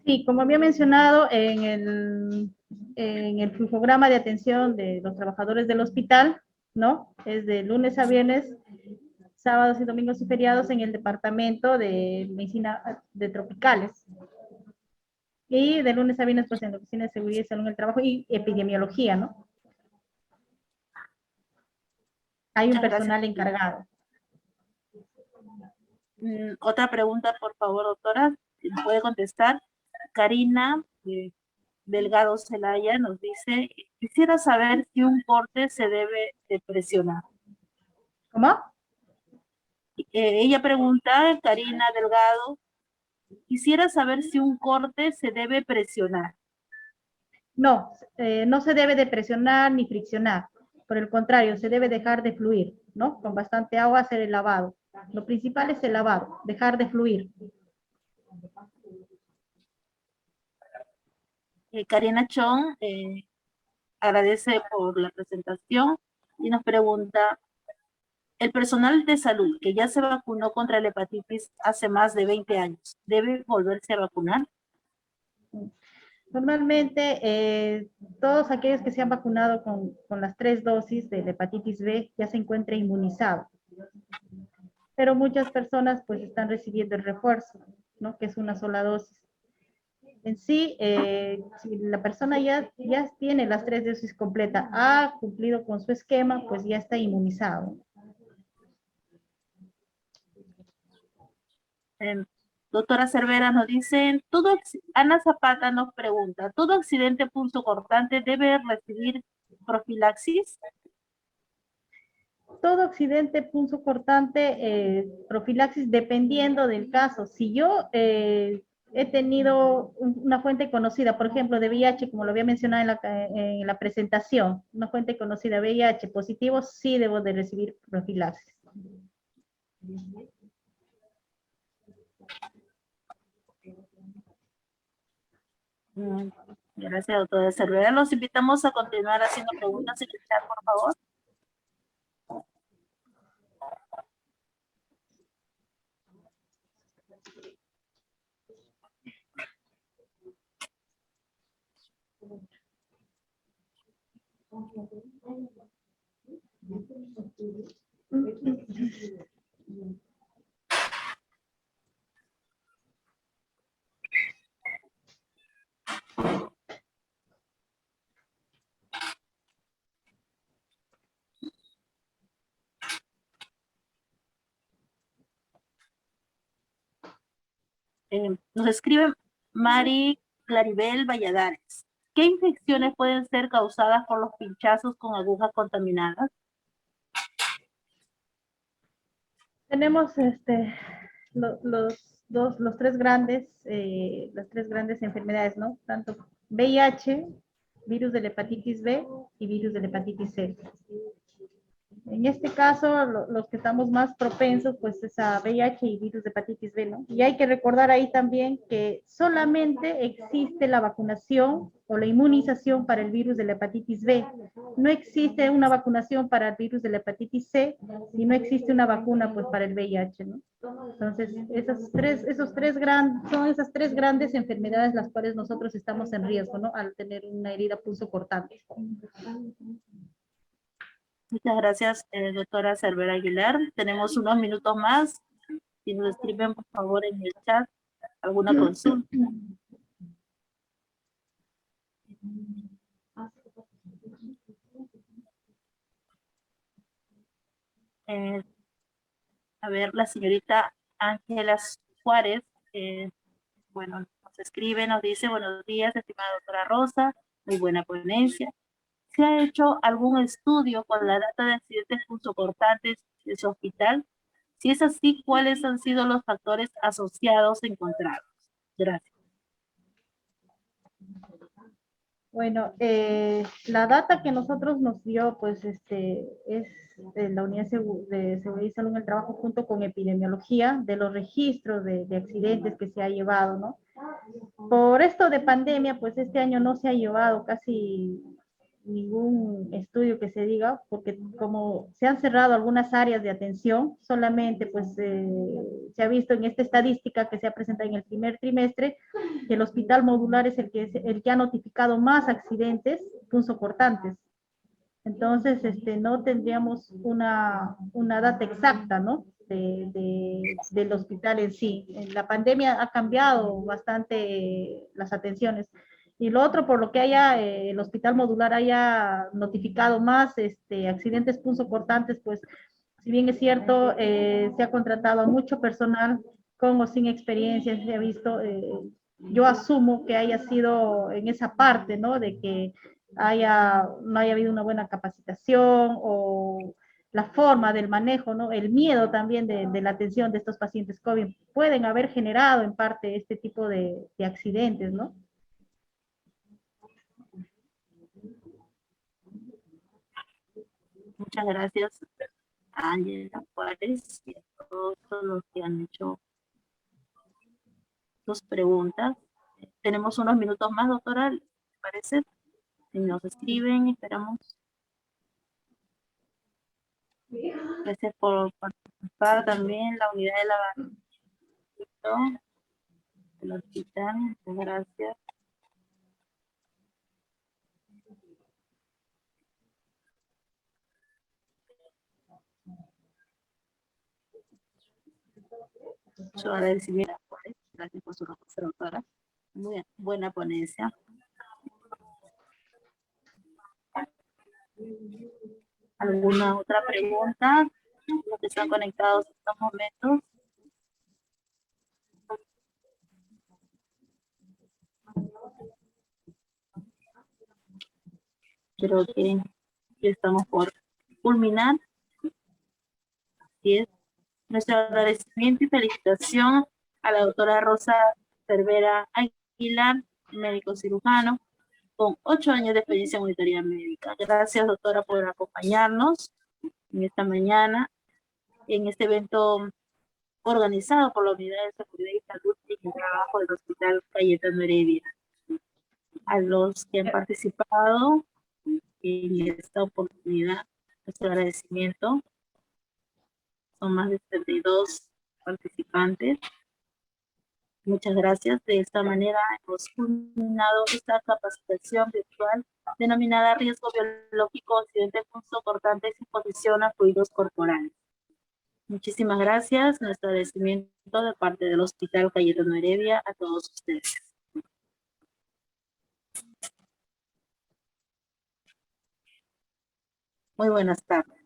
Sí, como había mencionado en el programa de atención de los trabajadores del hospital, ¿no? Es de lunes a viernes, sábados y domingos y feriados en el departamento de medicina de tropicales. Y de lunes a viernes, pues en la oficina de seguridad y salud en el trabajo y epidemiología, ¿no? Hay un personal encargado. Otra pregunta, por favor, doctora, si me puede contestar. Karina Delgado Celaya nos dice: quisiera saber si un corte se debe de presionar. ¿Cómo? Ella pregunta, Karina Delgado, quisiera saber si un corte se debe presionar. No, no se debe de presionar ni friccionar. Por el contrario, se debe dejar de fluir, ¿no? Con bastante agua hacer el lavado. Lo principal es el lavado, dejar de fluir. Karina Chong agradece por la presentación y nos pregunta: el personal de salud que ya se vacunó contra la hepatitis hace más de 20 años, ¿debe volverse a vacunar? Normalmente, todos aquellos que se han vacunado con las 3 dosis de la hepatitis B ya se encuentran inmunizados. Pero muchas personas pues están recibiendo el refuerzo, ¿no? Que es una sola dosis. En sí, si la persona ya tiene las 3 dosis completas, ha cumplido con su esquema, pues ya está inmunizado. Doctora Cervera nos dice: Ana Zapata nos pregunta: ¿todo accidente punzocortante debe recibir profilaxis? Todo accidente punzocortante, profilaxis, dependiendo del caso. Si yo he tenido una fuente conocida, por ejemplo, de VIH, como lo había mencionado en la presentación, una fuente conocida, VIH positivo, sí debo de recibir profilaxis. Gracias, doctora Cervera. Los invitamos a continuar haciendo preguntas en el chat, por favor. Nos escribe Mari Claribel Valladares. ¿Qué infecciones pueden ser causadas por los pinchazos con agujas contaminadas? Tenemos las tres grandes enfermedades, ¿no? Tanto VIH, virus de la hepatitis B y virus de la hepatitis C. En este caso, los que estamos más propensos, pues es a VIH y virus de hepatitis B, ¿no? Y hay que recordar ahí también que solamente existe la vacunación o la inmunización para el virus de la hepatitis B. No existe una vacunación para el virus de la hepatitis C y no existe una vacuna, pues, para el VIH, ¿no? Entonces, son esas tres grandes enfermedades las cuales nosotros estamos en riesgo, ¿no? Al tener una herida punzocortante. Muchas gracias, doctora Cervera Aguilar. Tenemos unos minutos más. Si nos escriben, por favor, en el chat alguna consulta. A ver, la señorita Ángela Juárez, bueno, nos escribe, nos dice, buenos días, estimada doctora Rosa, muy buena ponencia. ¿Se ha hecho algún estudio con la data de accidentes punzocortantes de su hospital? Si es así, ¿cuáles han sido los factores asociados encontrados? Gracias. Bueno, la data que nosotros nos dio, pues, es de la Unidad de Seguridad y Salud en el Trabajo junto con epidemiología de los registros de accidentes que se ha llevado, ¿no? Por esto de pandemia, pues este año no se ha llevado casi ningún estudio que se diga, porque como se han cerrado algunas áreas de atención, solamente pues se ha visto en esta estadística que se ha presentado en el primer trimestre que el hospital modular es el que ha notificado más accidentes punzocortantes. Entonces, no tendríamos una data exacta, ¿no? Del hospital en sí. La pandemia ha cambiado bastante las atenciones. Y lo otro, por lo que el hospital modular haya notificado más accidentes punzocortantes, pues, si bien es cierto, se ha contratado a mucho personal con o sin experiencia, se ha visto, yo asumo que haya sido en esa parte, ¿no? De que no haya habido una buena capacitación o la forma del manejo, ¿no? El miedo también de la atención de estos pacientes COVID pueden haber generado en parte este tipo de accidentes, ¿no? Muchas gracias a Ángela Juárez y a todos los que han hecho sus preguntas. Tenemos unos minutos más, doctora, ¿les parece? Si nos escriben, esperamos. Gracias por participar también la unidad de lavamiento del hospital. Muchas gracias. Su agradecimiento. Gracias por su respuesta, doctora. Muy buena ponencia. ¿Alguna otra pregunta? Los que están conectados en estos momentos. Creo que ya estamos por culminar. Así es. Nuestro agradecimiento y felicitación a la doctora Rosa Cervera Aguilar, médico cirujano, con 8 años de experiencia en monitoría médica. Gracias, doctora, por acompañarnos en esta mañana, en este evento organizado por la Unidad de Seguridad y Salud y el trabajo del Hospital Cayetano Heredia. A los que han participado en esta oportunidad, nuestro agradecimiento. Son más de 32 participantes. Muchas gracias. De esta manera hemos culminado esta capacitación virtual denominada Riesgo Biológico, Accidentes Punzocortantes y Exposición a Fluidos Corporales. Muchísimas gracias. Nuestro agradecimiento de parte del Hospital Cayetano Heredia a todos ustedes. Muy buenas tardes.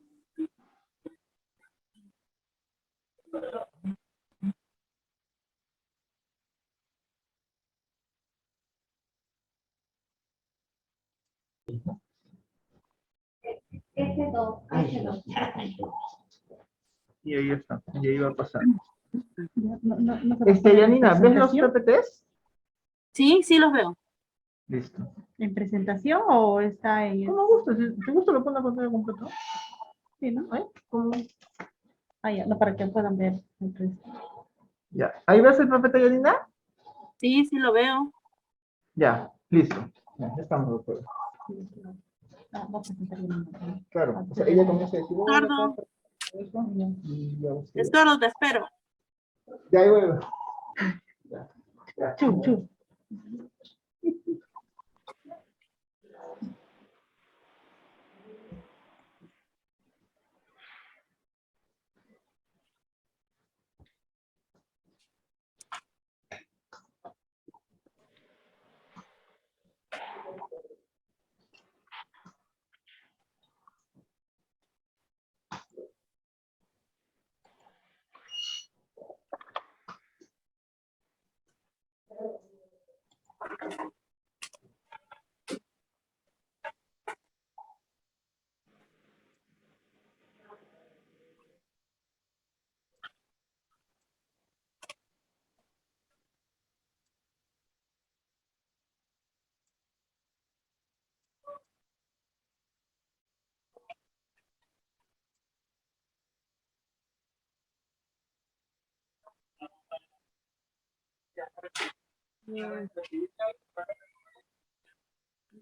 Y ahí está, y ahí va a pasar. Yanina, ¿ves los PPTs? Sí, sí los veo. Listo. ¿En presentación o está en...? Como gusta, si te gusta lo pongo a pantalla completa. Sí, ¿no? ¿Eh? ¿Cómo? Ah, ya, no, para que puedan ver. Entonces, Ya. ¿Ahí ves el PPT, Yanina? Sí, sí lo veo. Ya, listo. Ya estamos de acuerdo. vamos a presentar bien. Claro, o sea, ella comienza a decir, hola, Eduardo, Cata, eso, y ya usted. Eduardo, te espero. Ya, ahí vuelve. Ya, ya. Chu.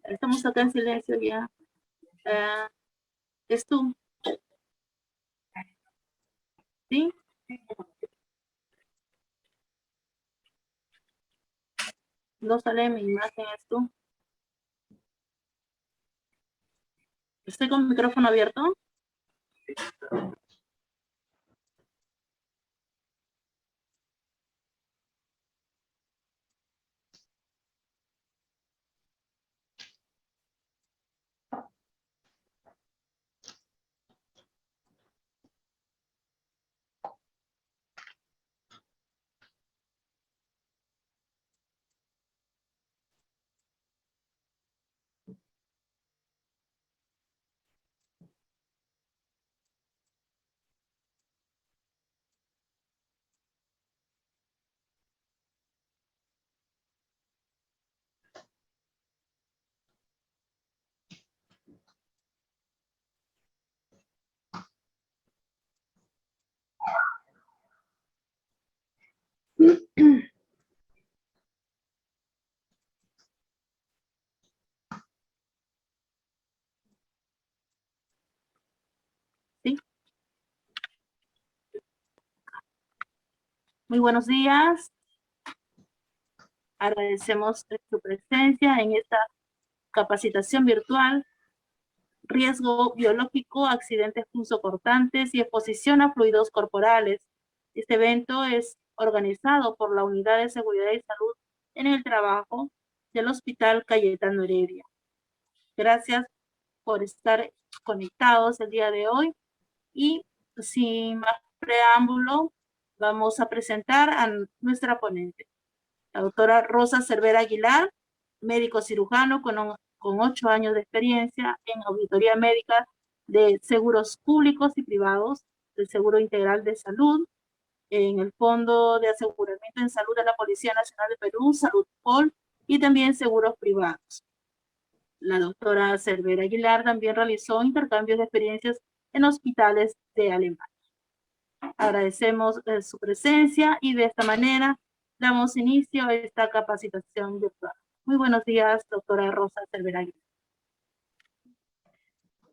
Estamos acá en silencio ya. ¿Es tú? ¿Sí? No sale mi imagen, ¿es tú? ¿Estoy con mi micrófono abierto? Sí. Muy buenos días. Agradecemos su presencia en esta capacitación virtual, riesgo biológico, accidentes punzocortantes y exposición a fluidos corporales. Este evento es organizado por la Unidad de Seguridad y Salud en el Trabajo del Hospital Cayetano Heredia. Gracias por estar conectados el día de hoy y sin más preámbulo, vamos a presentar a nuestra ponente, la doctora Rosa Cervera Aguilar, médico cirujano con 8 años de experiencia en auditoría médica de seguros públicos y privados, del Seguro Integral de Salud, en el Fondo de Aseguramiento en Salud de la Policía Nacional de Perú, Salud Pol, y también seguros privados. La doctora Cervera Aguilar también realizó intercambios de experiencias en hospitales de Alemania. Agradecemos su presencia y de esta manera damos inicio a esta capacitación virtual. Muy buenos días, doctora Rosa Cervera Aguilar.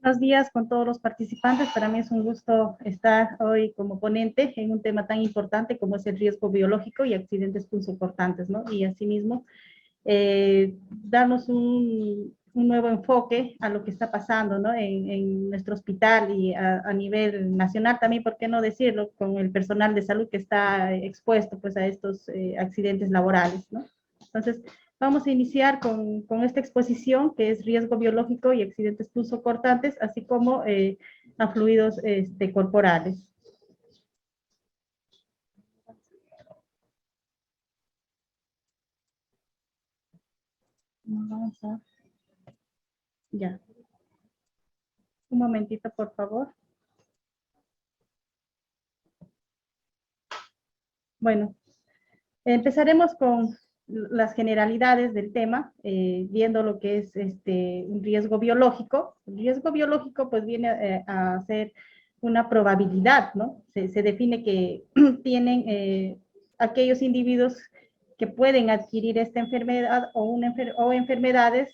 Buenos días con todos los participantes. Para mí es un gusto estar hoy como ponente en un tema tan importante como es el riesgo biológico y accidentes punzocortantes, ¿no? Y asimismo, darnos un nuevo enfoque a lo que está pasando, ¿no? En nuestro hospital y a nivel nacional también, ¿por qué no decirlo? Con el personal de salud que está expuesto pues a estos accidentes laborales, ¿no? Entonces, vamos a iniciar con esta exposición que es riesgo biológico y accidentes punzocortantes, así como a fluidos corporales. Vamos a... Ya. Un momentito, por favor. Bueno, empezaremos con las generalidades del tema, viendo lo que es un riesgo biológico. El riesgo biológico pues viene a ser una probabilidad, ¿no? Se define que tienen aquellos individuos que pueden adquirir esta enfermedad o enfermedades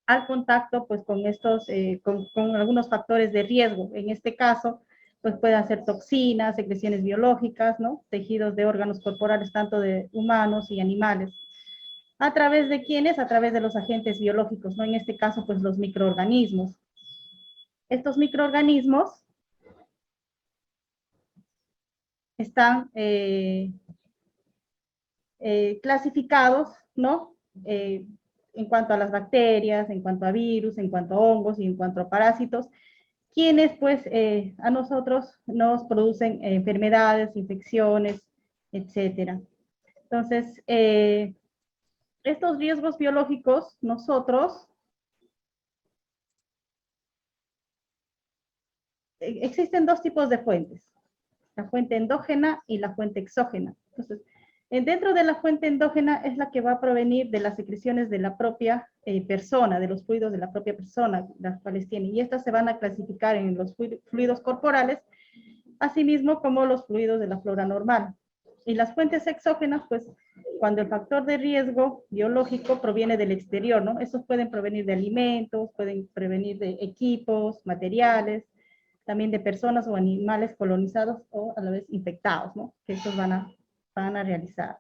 al contacto pues con estos, con algunos factores de riesgo. En este caso, pues pueden ser toxinas, secreciones biológicas, ¿no? Tejidos de órganos corporales, tanto de humanos y animales. ¿A través de quiénes? A través de los agentes biológicos, ¿no? En este caso, pues los microorganismos. Estos microorganismos están clasificados, ¿no? En cuanto a las bacterias, en cuanto a virus, en cuanto a hongos y en cuanto a parásitos, quienes pues a nosotros nos producen enfermedades, infecciones, etcétera. Entonces, estos riesgos biológicos, nosotros, existen dos tipos de fuentes, la fuente endógena y la fuente exógena. Entonces, dentro de la fuente endógena es la que va a provenir de las secreciones de la propia persona, de los fluidos de la propia persona, las cuales tienen, y estas se van a clasificar en los fluidos corporales, asimismo como los fluidos de la flora normal. Y las fuentes exógenas, pues, cuando el factor de riesgo biológico proviene del exterior, ¿no? Estos pueden provenir de alimentos, pueden provenir de equipos, materiales, también de personas o animales colonizados o a la vez infectados, ¿no? Que estos van a realizar.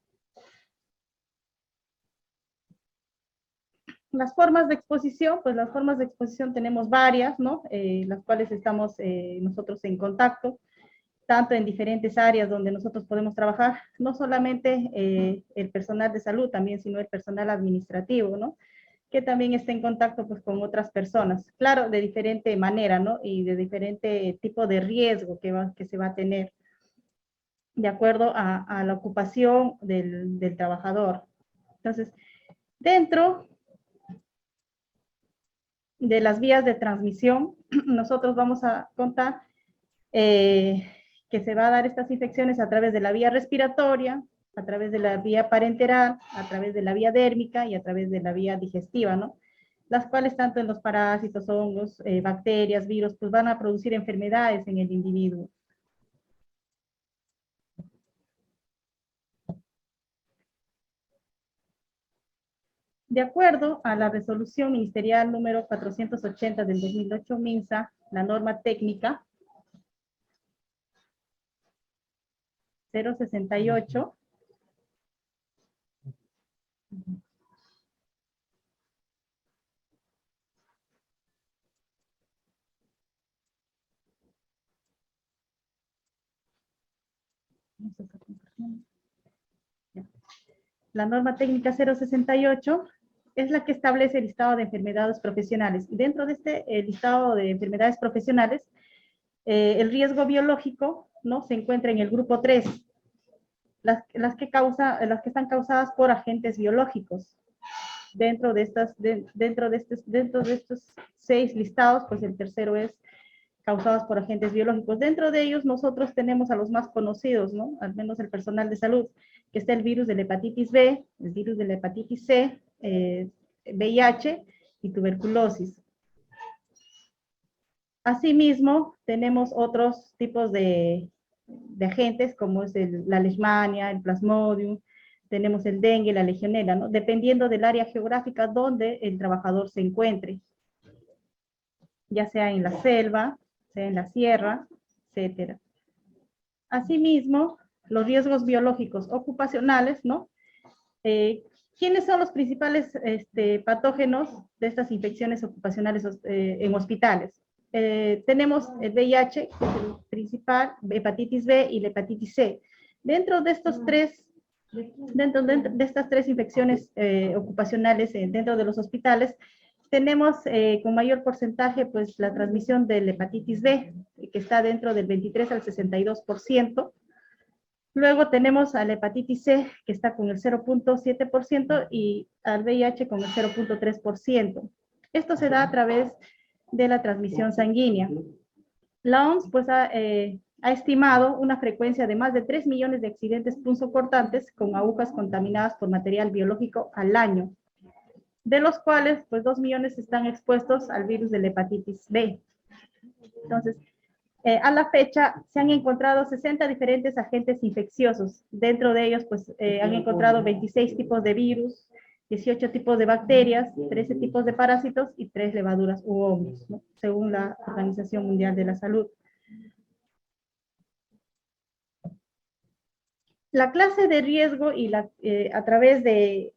Las formas de exposición, pues las formas de exposición tenemos varias, ¿no? Las cuales estamos nosotros en contacto, tanto en diferentes áreas donde nosotros podemos trabajar, no solamente el personal de salud también, sino el personal administrativo, ¿no? Que también está en contacto pues con otras personas, claro, de diferente manera, ¿no? Y de diferente tipo de riesgo que se va a tener, de acuerdo a la ocupación del trabajador. Entonces, dentro de las vías de transmisión, nosotros vamos a contar que se va a dar estas infecciones a través de la vía respiratoria, a través de la vía parenteral, a través de la vía dérmica y a través de la vía digestiva, ¿no? Las cuales tanto en los parásitos, hongos, bacterias, virus, pues van a producir enfermedades en el individuo. De acuerdo a la resolución ministerial número 480 del 2008 MINSA, la norma técnica 068, la norma técnica 068 es la que establece el listado de enfermedades profesionales. Y dentro de este listado de enfermedades profesionales, el riesgo biológico, ¿no? Se encuentra en el grupo 3, las que están causadas por agentes biológicos. Dentro de estos 6 listados, pues el tercero es causadas por agentes biológicos. Dentro de ellos nosotros tenemos a los más conocidos, ¿no? Al menos el personal de salud, que está el virus de la hepatitis B, el virus de la hepatitis C, VIH y tuberculosis. Asimismo, tenemos otros tipos de agentes, como es la leishmania, el plasmodium, tenemos el dengue, la legionela, ¿no? Dependiendo del área geográfica donde el trabajador se encuentre. ya sea en la selva, sea en la sierra, etcétera. Asimismo, los riesgos biológicos ocupacionales, ¿no? ¿Quiénes son los principales patógenos de estas infecciones ocupacionales en hospitales? Tenemos el VIH, que es el principal, hepatitis B y la hepatitis C. Dentro de estas tres infecciones ocupacionales dentro de los hospitales, tenemos con mayor porcentaje pues la transmisión de la hepatitis B, que está dentro del 23 al 62%. Luego tenemos a la hepatitis C, que está con el 0.7%, y al VIH con el 0.3%. Esto se da a través de la transmisión sanguínea. La OMS pues, ha estimado una frecuencia de más de 3 millones de accidentes punzocortantes con agujas contaminadas por material biológico al año, de los cuales pues 2 millones están expuestos al virus de la hepatitis B. Entonces, a la fecha se han encontrado 60 diferentes agentes infecciosos. Dentro de ellos pues han encontrado 26 tipos de virus, 18 tipos de bacterias, 13 tipos de parásitos y 3 levaduras u hongos, ¿no? Según la Organización Mundial de la Salud. La clase de riesgo y a través de,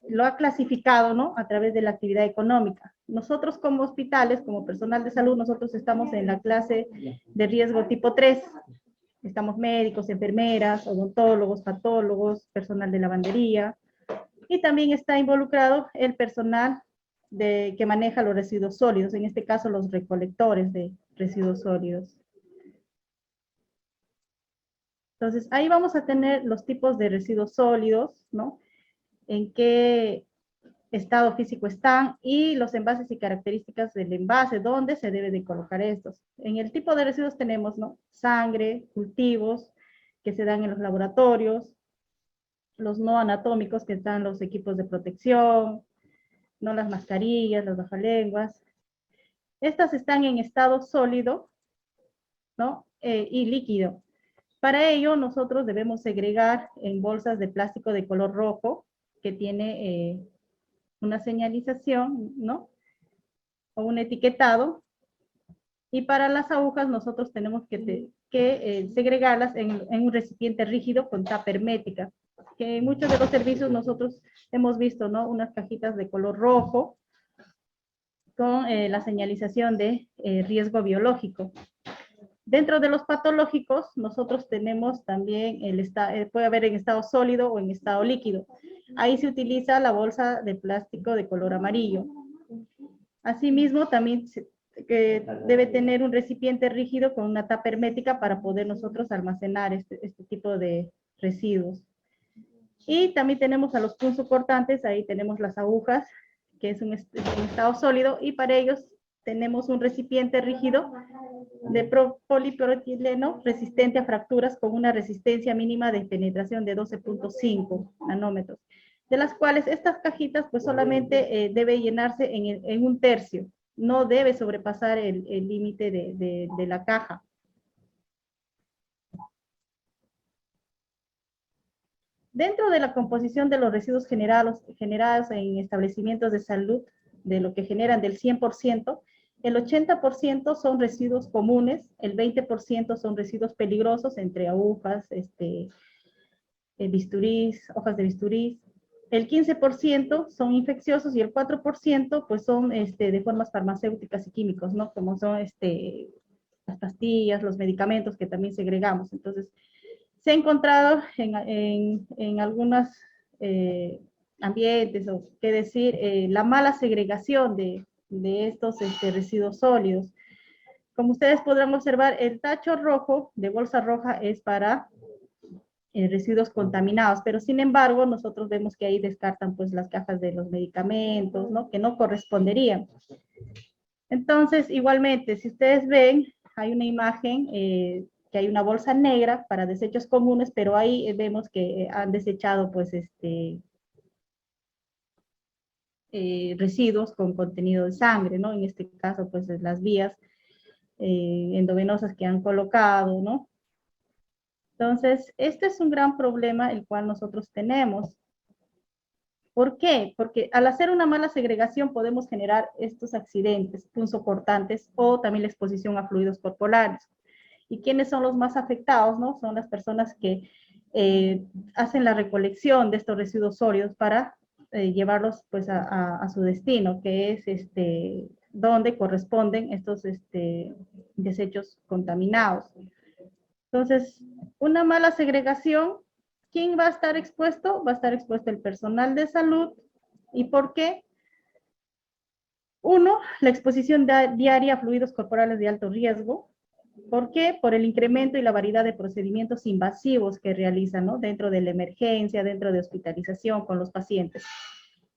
lo ha clasificado, ¿no? A través de la actividad económica. Nosotros como hospitales, como personal de salud, nosotros estamos en la clase de riesgo tipo 3. Estamos médicos, enfermeras, odontólogos, patólogos, personal de lavandería. Y también está involucrado el personal que maneja los residuos sólidos, en este caso los recolectores de residuos sólidos. Entonces, ahí vamos a tener los tipos de residuos sólidos, ¿no? En qué estado físico están y los envases y características del envase, dónde se debe de colocar estos. En el tipo de residuos tenemos, ¿no? Sangre, cultivos que se dan en los laboratorios, los no anatómicos que están los equipos de protección, no las mascarillas, las bajalenguas. Estas están en estado sólido, ¿no? Y líquido. Para ello, nosotros debemos segregar en bolsas de plástico de color rojo, que tiene una señalización, ¿no? O un etiquetado. Y para las agujas, nosotros tenemos que segregarlas en un recipiente rígido con tapa hermética. Que en muchos de los servicios nosotros hemos visto, ¿no? Unas cajitas de color rojo con la señalización de riesgo biológico. Dentro de los patológicos, nosotros tenemos también, puede haber en estado sólido o en estado líquido. Ahí se utiliza la bolsa de plástico de color amarillo. Asimismo, también debe tener un recipiente rígido con una tapa hermética para poder nosotros almacenar este tipo de residuos. Y también tenemos a los punzocortantes, ahí tenemos las agujas, que es un estado sólido, y para ellos tenemos un recipiente rígido de polipropileno resistente a fracturas con una resistencia mínima de penetración de 12.5 nanómetros, de las cuales estas cajitas pues solamente debe llenarse en un tercio, no debe sobrepasar el límite de la caja. Dentro de la composición de los residuos generados en establecimientos de salud, de lo que generan del 100%, el 80% son residuos comunes, el 20% son residuos peligrosos, entre agujas, bisturís, hojas de bisturís. El 15% son infecciosos y el 4% pues son de formas farmacéuticas y químicos, ¿no? Como son las pastillas, los medicamentos que también segregamos. Entonces, se ha encontrado en algunos ambientes, o qué decir, la mala segregación de estos residuos sólidos. Como ustedes podrán observar, el tacho rojo de bolsa roja es para residuos contaminados, pero sin embargo nosotros vemos que ahí descartan pues las cajas de los medicamentos, ¿no? Que no corresponderían. Entonces, igualmente, si ustedes ven, hay una imagen que hay una bolsa negra para desechos comunes, pero ahí vemos que han desechado pues residuos con contenido de sangre, ¿no? En este caso, pues las vías endovenosas que han colocado, ¿no? Entonces, este es un gran problema el cual nosotros tenemos. ¿Por qué? Porque al hacer una mala segregación podemos generar estos accidentes punzocortantes o también la exposición a fluidos corporales. ¿Y quiénes son los más afectados? ¿No? Son las personas que hacen la recolección de estos residuos sólidos para llevarlos pues a su destino, que es donde corresponden estos desechos contaminados. Entonces, una mala segregación, ¿quién va a estar expuesto? Va a estar expuesto el personal de salud. ¿Y por qué? Uno, la exposición diaria a fluidos corporales de alto riesgo. ¿Por qué? Por el incremento y la variedad de procedimientos invasivos que realizan, ¿no? Dentro de la emergencia, dentro de hospitalización con los pacientes.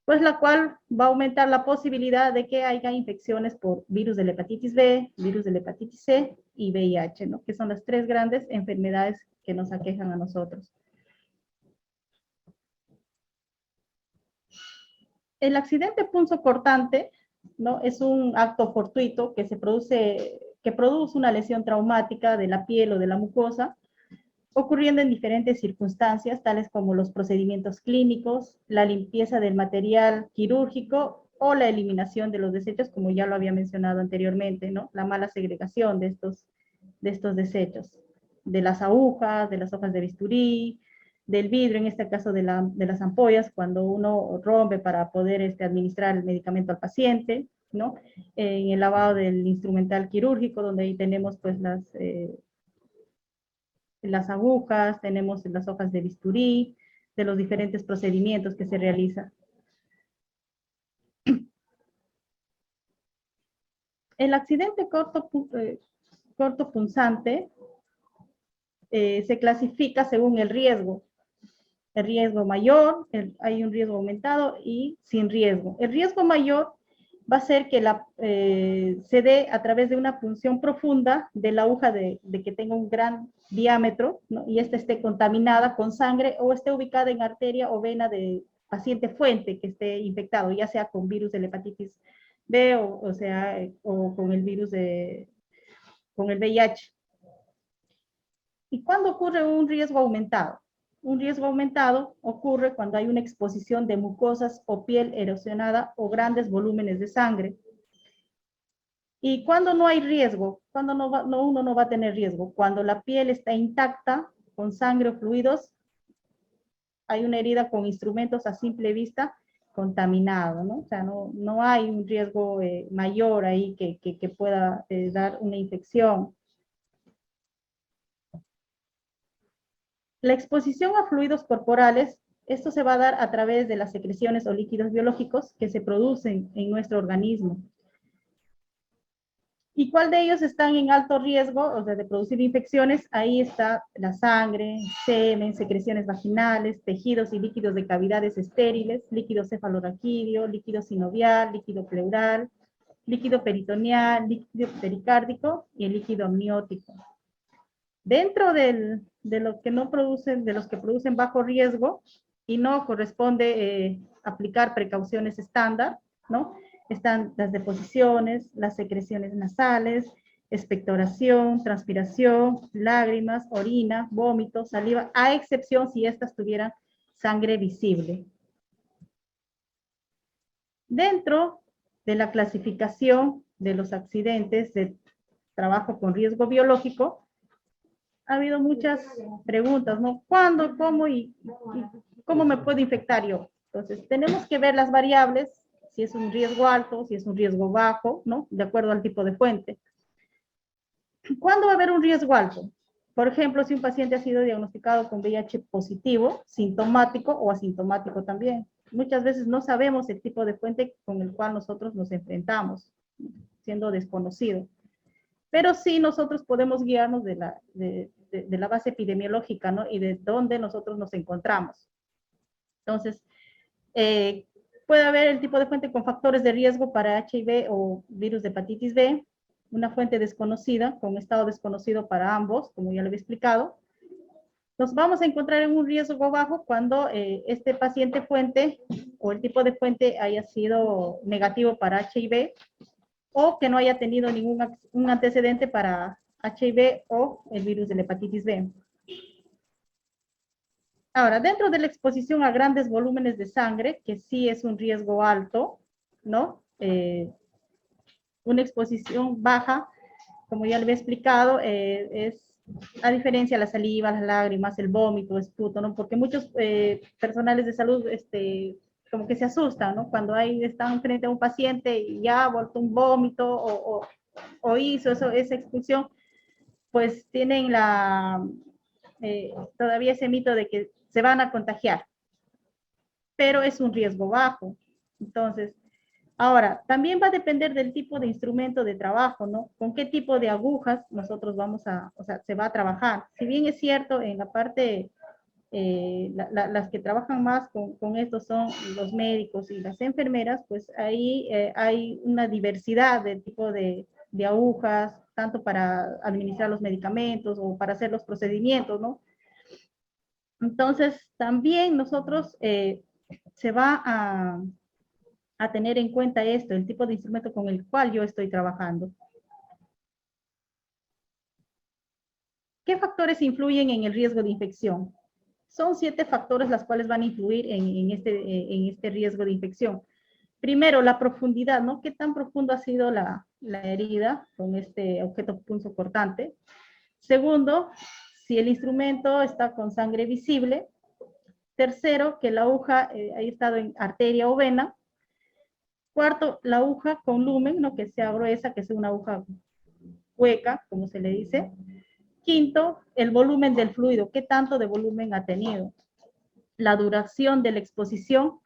Pues la cual va a aumentar la posibilidad de que haya infecciones por virus de la hepatitis B, virus de la hepatitis C y VIH, ¿no? Que son las tres grandes enfermedades que nos aquejan a nosotros. El accidente punzocortante, ¿no? Es un acto fortuito que produce una lesión traumática de la piel o de la mucosa, ocurriendo en diferentes circunstancias, tales como los procedimientos clínicos, la limpieza del material quirúrgico o la eliminación de los desechos, como ya lo había mencionado anteriormente, ¿no? La mala segregación de estos desechos, de las agujas, de las hojas de bisturí, del vidrio, en este caso de las ampollas, cuando uno rompe para poder administrar el medicamento al paciente, ¿no? En el lavado del instrumental quirúrgico, donde ahí tenemos pues las agujas, tenemos las hojas de bisturí, de los diferentes procedimientos que se realizan. El accidente cortopunzante se clasifica según el riesgo. El riesgo mayor, hay un riesgo aumentado y sin riesgo. El riesgo mayor va a ser que se dé a través de una punción profunda de la aguja de que tenga un gran diámetro, ¿no? Y esta esté contaminada con sangre o esté ubicada en arteria o vena de paciente fuente que esté infectado, ya sea con virus de la hepatitis B o con el virus con el VIH. ¿Y cuándo ocurre un riesgo aumentado? Un riesgo aumentado ocurre cuando hay una exposición de mucosas o piel erosionada o grandes volúmenes de sangre. ¿Y cuándo no hay riesgo? ¿Cuándo uno no va a tener riesgo? Cuando la piel está intacta, con sangre o fluidos, hay una herida con instrumentos a simple vista contaminado, ¿no? O sea, no hay un riesgo mayor ahí que pueda dar una infección. La exposición a fluidos corporales, esto se va a dar a través de las secreciones o líquidos biológicos que se producen en nuestro organismo. ¿Y cuál de ellos están en alto riesgo, o sea, de producir infecciones? Ahí está la sangre, semen, secreciones vaginales, tejidos y líquidos de cavidades estériles, líquido cefalorraquídeo, líquido sinovial, líquido pleural, líquido peritoneal, líquido pericárdico y el líquido amniótico. Dentro de los que producen bajo riesgo y no corresponde aplicar precauciones estándar, ¿no? Están las deposiciones, las secreciones nasales, expectoración, transpiración, lágrimas, orina, vómito, saliva, a excepción si estas tuvieran sangre visible. Dentro de la clasificación de los accidentes de trabajo con riesgo biológico, ha habido muchas preguntas, ¿no? ¿Cuándo, cómo y cómo me puedo infectar yo? Entonces, tenemos que ver las variables, si es un riesgo alto, si es un riesgo bajo, ¿no? De acuerdo al tipo de fuente. ¿Cuándo va a haber un riesgo alto? Por ejemplo, si un paciente ha sido diagnosticado con VIH positivo, sintomático o asintomático también. Muchas veces no sabemos el tipo de fuente con el cual nosotros nos enfrentamos, siendo desconocido. Pero sí nosotros podemos guiarnos de la base epidemiológica, ¿no? Y de dónde nosotros nos encontramos. Entonces, puede haber el tipo de fuente con factores de riesgo para HIV o virus de hepatitis B, una fuente desconocida, con estado desconocido para ambos, como ya lo había explicado. Nos vamos a encontrar en un riesgo bajo cuando este paciente fuente o el tipo de fuente haya sido negativo para HIV, o que no haya tenido un antecedente para HIV o el virus de la hepatitis B. Ahora, dentro de la exposición a grandes volúmenes de sangre, que sí es un riesgo alto, ¿no? Una exposición baja, como ya le había explicado, es a diferencia de la saliva, las lágrimas, el vómito, esputo, ¿no? Porque muchos personales de salud, como que se asustan, ¿no? Cuando están frente a un paciente y ya voltó un vómito o hizo esa expulsión, pues tienen todavía ese mito de que se van a contagiar, pero es un riesgo bajo. Entonces, ahora, también va a depender del tipo de instrumento de trabajo, ¿no? Con qué tipo de agujas nosotros se va a trabajar. Si bien es cierto, en la parte, las que trabajan más con esto son los médicos y las enfermeras, pues ahí hay una diversidad de tipo de agujas, tanto para administrar los medicamentos o para hacer los procedimientos, ¿no? Entonces, también nosotros se va a tener en cuenta esto, el tipo de instrumento con el cual yo estoy trabajando. ¿Qué factores influyen en el riesgo de infección? Son 7 factores los cuales van a influir en este riesgo de infección. Primero, la profundidad, ¿no? ¿Qué tan profundo ha sido la herida con este objeto punzocortante? Segundo, si el instrumento está con sangre visible. Tercero, que la aguja haya estado en arteria o vena. Cuarto, la aguja con lumen, ¿no? Que sea gruesa, que sea una aguja hueca, como se le dice. Quinto, el volumen del fluido, ¿qué tanto de volumen ha tenido? La duración de la exposición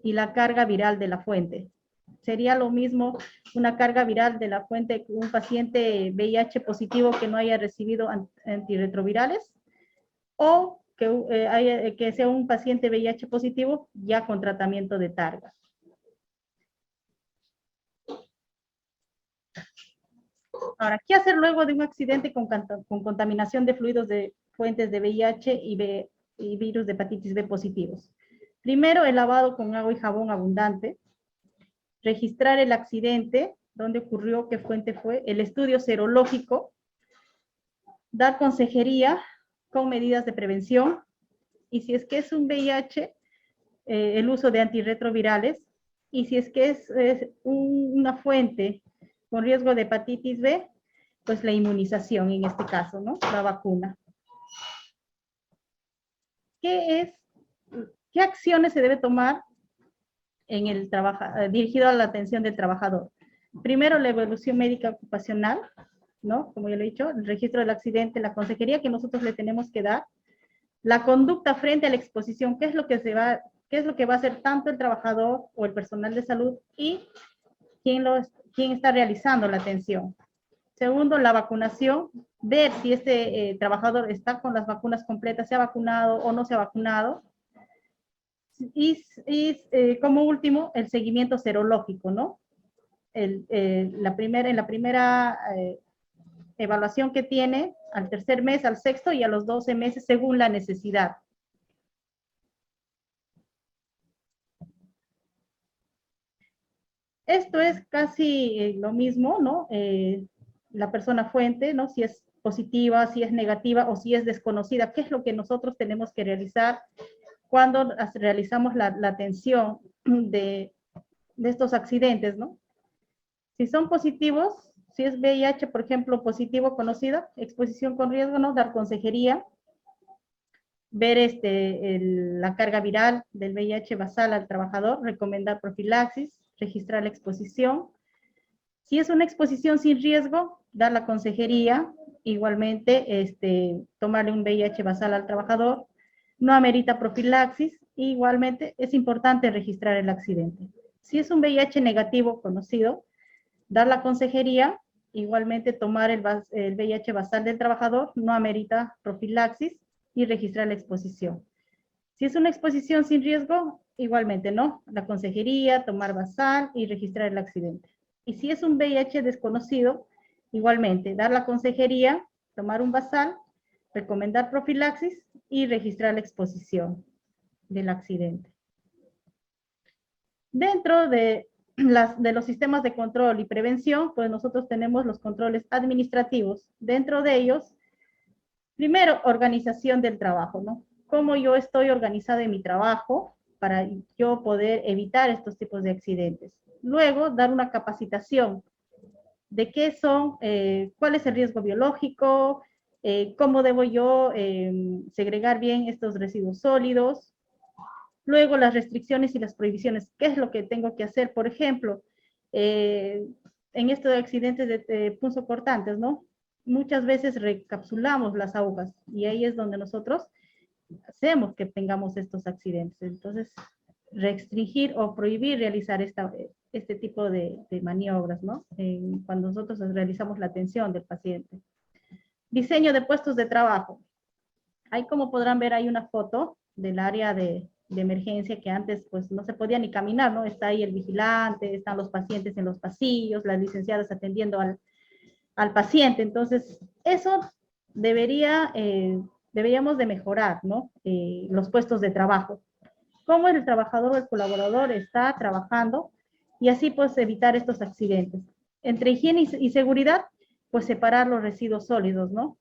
y la carga viral de la fuente. Sería lo mismo una carga viral de la fuente que un paciente VIH positivo que no haya recibido antirretrovirales, o que sea un paciente VIH positivo ya con tratamiento de targa. Ahora, ¿qué hacer luego de un accidente con contaminación de fluidos de fuentes de VIH y virus de hepatitis B positivos? Primero, el lavado con agua y jabón abundante. Registrar el accidente, dónde ocurrió, qué fuente fue. El estudio serológico. Dar consejería con medidas de prevención. Y si es que es un VIH, el uso de antirretrovirales. Y si es que es una fuente con riesgo de hepatitis B, pues la inmunización en este caso, ¿no? La vacuna. ¿Qué acciones se debe tomar en el dirigido a la atención del trabajador? Primero, la evaluación médica ocupacional, ¿no? Como ya lo he dicho, el registro del accidente, la consejería que nosotros le tenemos que dar, la conducta frente a la exposición, qué es lo que va a hacer tanto el trabajador o el personal de salud y quién está realizando la atención. Segundo, la vacunación, ver si este trabajador está con las vacunas completas, se ha vacunado o no se ha vacunado. Y como último, el seguimiento serológico, ¿no? En la primera evaluación que tiene, al tercer mes, al sexto y a los 12 meses, según la necesidad. Esto es casi lo mismo, ¿no? La persona fuente, ¿no? Si es positiva, si es negativa o si es desconocida, ¿qué es lo que nosotros tenemos que realizar cuando realizamos la atención de estos accidentes, ¿no? Si son positivos, si es VIH, por ejemplo, positivo conocido, exposición con riesgo, ¿no? Dar consejería, ver la carga viral del VIH basal al trabajador, recomendar profilaxis, registrar la exposición. Si es una exposición sin riesgo, dar la consejería, igualmente tomarle un VIH basal al trabajador, no amerita profilaxis, igualmente es importante registrar el accidente. Si es un VIH negativo conocido, dar la consejería, igualmente tomar el VIH basal del trabajador, no amerita profilaxis y registrar la exposición. Si es una exposición sin riesgo, igualmente, ¿no? La consejería, tomar basal y registrar el accidente. Y si es un VIH desconocido, igualmente, dar la consejería, tomar un basal, recomendar profilaxis y registrar la exposición del accidente. Dentro de los sistemas de control y prevención, pues nosotros tenemos los controles administrativos. Dentro de ellos, primero, organización del trabajo, ¿no? cómo yo estoy organizada en mi trabajo para yo poder evitar estos tipos de accidentes. Luego, dar una capacitación de qué son, cuál es el riesgo biológico, cómo debo yo segregar bien estos residuos sólidos. Luego, las restricciones y las prohibiciones, qué es lo que tengo que hacer. Por ejemplo, en estos accidentes de punzocortantes, ¿no? Muchas veces recapsulamos las agujas y ahí es donde nosotros hacemos que tengamos estos accidentes. Entonces, restringir o prohibir realizar este tipo de maniobras, ¿no? Cuando nosotros realizamos la atención del paciente. Diseño de puestos de trabajo. Ahí, como podrán ver, hay una foto del área de emergencia que antes pues no se podía ni caminar, ¿no? Está ahí el vigilante, están los pacientes en los pasillos, las licenciadas atendiendo al paciente. Entonces, eso deberíamos de mejorar, ¿no? Los puestos de trabajo. Cómo el trabajador o el colaborador está trabajando y así pues evitar estos accidentes. Entre higiene y seguridad, pues separar los residuos sólidos, ¿no?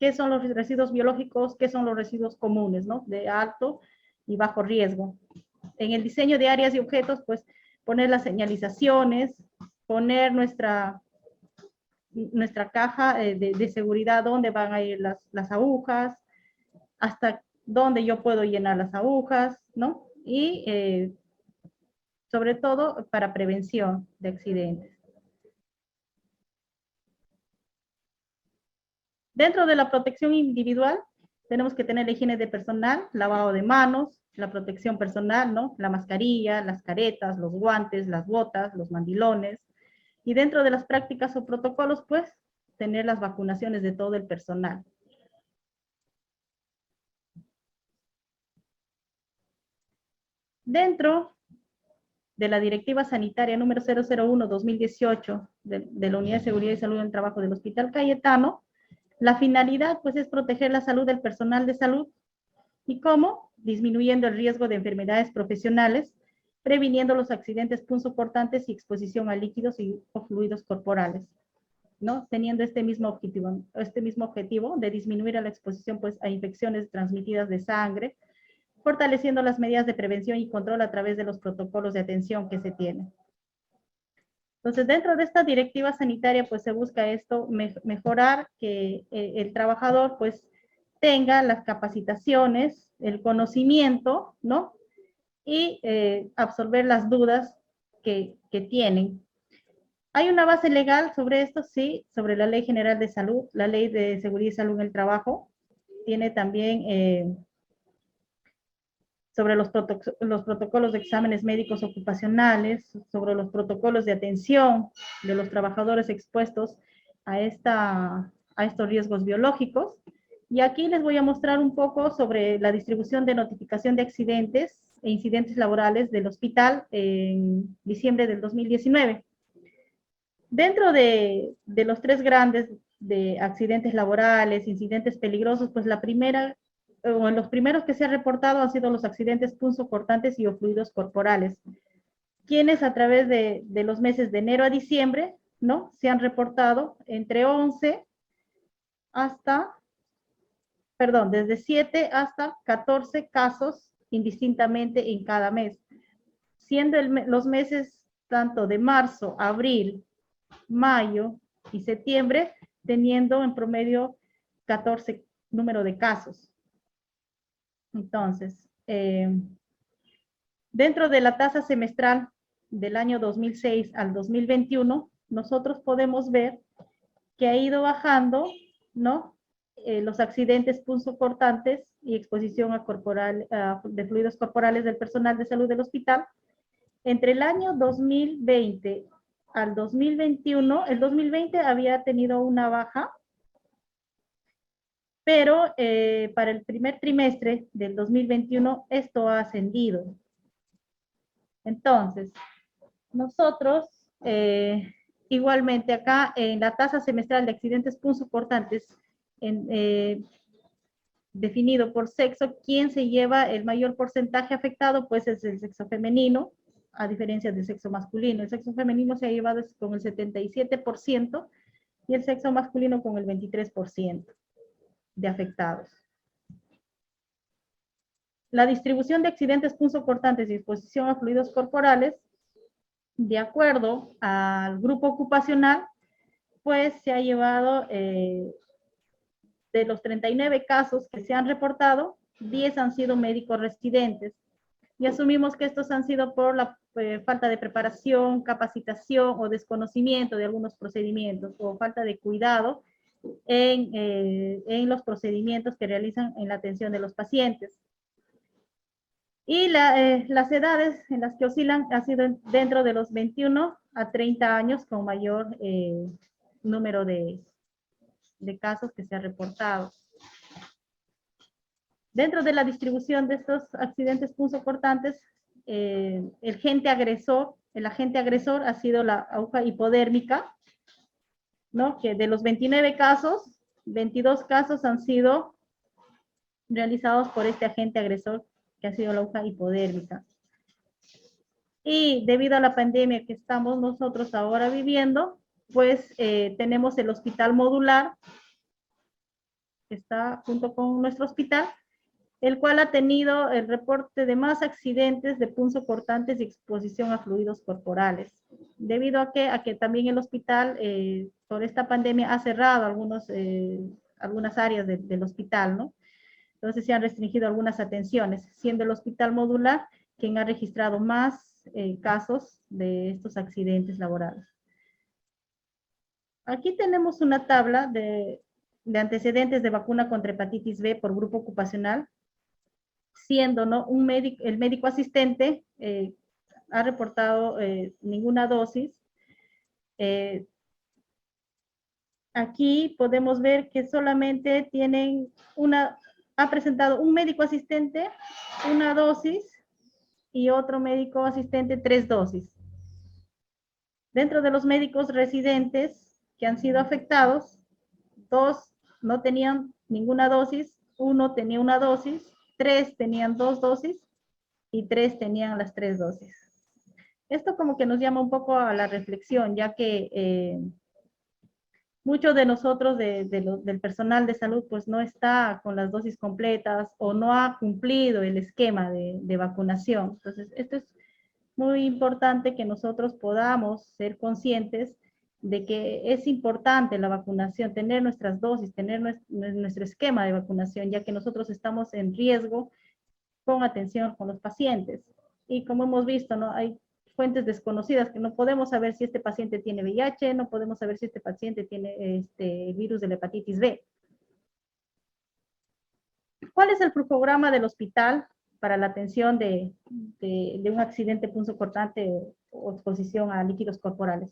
¿Qué son los residuos biológicos? ¿Qué son los residuos comunes, ¿no? De alto y bajo riesgo. En el diseño de áreas y objetos, pues poner las señalizaciones, poner nuestra caja de seguridad, dónde van a ir las agujas, hasta dónde yo puedo llenar las agujas, ¿no? Y sobre todo para prevención de accidentes. Dentro de la protección individual, tenemos que tener la higiene de personal, lavado de manos, la protección personal, ¿no? La mascarilla, las caretas, los guantes, las botas, los mandilones. Y dentro de las prácticas o protocolos, pues, tener las vacunaciones de todo el personal. Dentro de la Directiva Sanitaria número 001-2018 de la Unidad de Seguridad y Salud en el Trabajo del Hospital Cayetano, la finalidad, pues, es proteger la salud del personal de salud. ¿Y cómo? Disminuyendo el riesgo de enfermedades profesionales, previniendo los accidentes punzocortantes y exposición a líquidos o fluidos corporales, ¿no? Teniendo este mismo objetivo de disminuir la exposición, pues, a infecciones transmitidas de sangre, fortaleciendo las medidas de prevención y control a través de los protocolos de atención que se tienen. Entonces, dentro de esta directiva sanitaria, pues se busca esto, mejorar que el trabajador, pues, tenga las capacitaciones, el conocimiento, ¿no? Y absorber las dudas que tienen. ¿Hay una base legal sobre esto? Sí, sobre la Ley General de Salud, la Ley de Seguridad y Salud en el Trabajo. Tiene también sobre los protocolos de exámenes médicos ocupacionales, sobre los protocolos de atención de los trabajadores expuestos a estos riesgos biológicos. Y aquí les voy a mostrar un poco sobre la distribución de notificación de accidentes e incidentes laborales del hospital en diciembre del 2019. Dentro de los tres grandes de accidentes laborales, incidentes peligrosos, pues la primera, o los primeros que se han reportado han sido los accidentes punzocortantes y o fluidos corporales, quienes a través de los meses de enero a diciembre, ¿no? Se han reportado entre 11 hasta, perdón, desde 7 hasta 14 casos indistintamente en cada mes, siendo los meses tanto de marzo, abril, mayo y septiembre, teniendo en promedio 14 número de casos. Entonces, dentro de la tasa semestral del año 2006 al 2021, nosotros podemos ver que ha ido bajando, ¿no? Los accidentes punzocortantes y exposición de fluidos corporales del personal de salud del hospital. Entre el año 2020 al 2021, el 2020 había tenido una baja, pero para el primer trimestre del 2021 esto ha ascendido. Entonces, nosotros igualmente acá en la tasa semestral de accidentes punzocortantes definido por sexo, ¿quién se lleva el mayor porcentaje afectado? Pues es el sexo femenino, a diferencia del sexo masculino. El sexo femenino se ha llevado con el 77% y el sexo masculino con el 23% de afectados. La distribución de accidentes punzocortantes y exposición a fluidos corporales, de acuerdo al grupo ocupacional, pues se ha llevado de los 39 casos que se han reportado, 10 han sido médicos residentes. Y asumimos que estos han sido por la falta de preparación, capacitación o desconocimiento de algunos procedimientos o falta de cuidado en los procedimientos que realizan en la atención de los pacientes. Y las edades en las que oscilan ha sido dentro de los 21 a 30 años con mayor número de casos que se ha reportado. Dentro de la distribución de estos accidentes punzocortantes, el agente agresor ha sido la aguja hipodérmica, ¿no? Que de los 29 casos, 22 casos han sido realizados por este agente agresor, que ha sido la aguja hipodérmica. Y debido a la pandemia que estamos nosotros ahora viviendo, pues tenemos el hospital modular, que está junto con nuestro hospital, el cual ha tenido el reporte de más accidentes de punzocortantes y exposición a fluidos corporales. Debido a que también el hospital, por esta pandemia, ha cerrado algunas áreas del hospital, ¿no? Entonces se han restringido algunas atenciones, siendo el hospital modular quien ha registrado más casos de estos accidentes laborales. Aquí tenemos una tabla de antecedentes de vacuna contra hepatitis B por grupo ocupacional, siendo, ¿no?, el médico asistente ha reportado ninguna dosis. Aquí podemos ver que solamente ha presentado un médico asistente una dosis y otro médico asistente 3 dosis. Dentro de los médicos residentes que han sido afectados, 2 no tenían ninguna dosis, 1 tenía una dosis, 3 tenían 2 dosis y 3 tenían las 3 dosis. Esto como que nos llama un poco a la reflexión, ya que muchos de nosotros, del personal de salud, pues no está con las dosis completas o no ha cumplido el esquema de vacunación. Entonces, esto es muy importante que nosotros podamos ser conscientes de que es importante la vacunación, tener nuestras dosis, tener nuestro esquema de vacunación, ya que nosotros estamos en riesgo con atención con los pacientes. Y como hemos visto, ¿no?, hay fuentes desconocidas que no podemos saber si este paciente tiene VIH, no podemos saber si este paciente tiene el virus de la hepatitis B. ¿Cuál es el programa del hospital para la atención de un accidente punzocortante o exposición a líquidos corporales?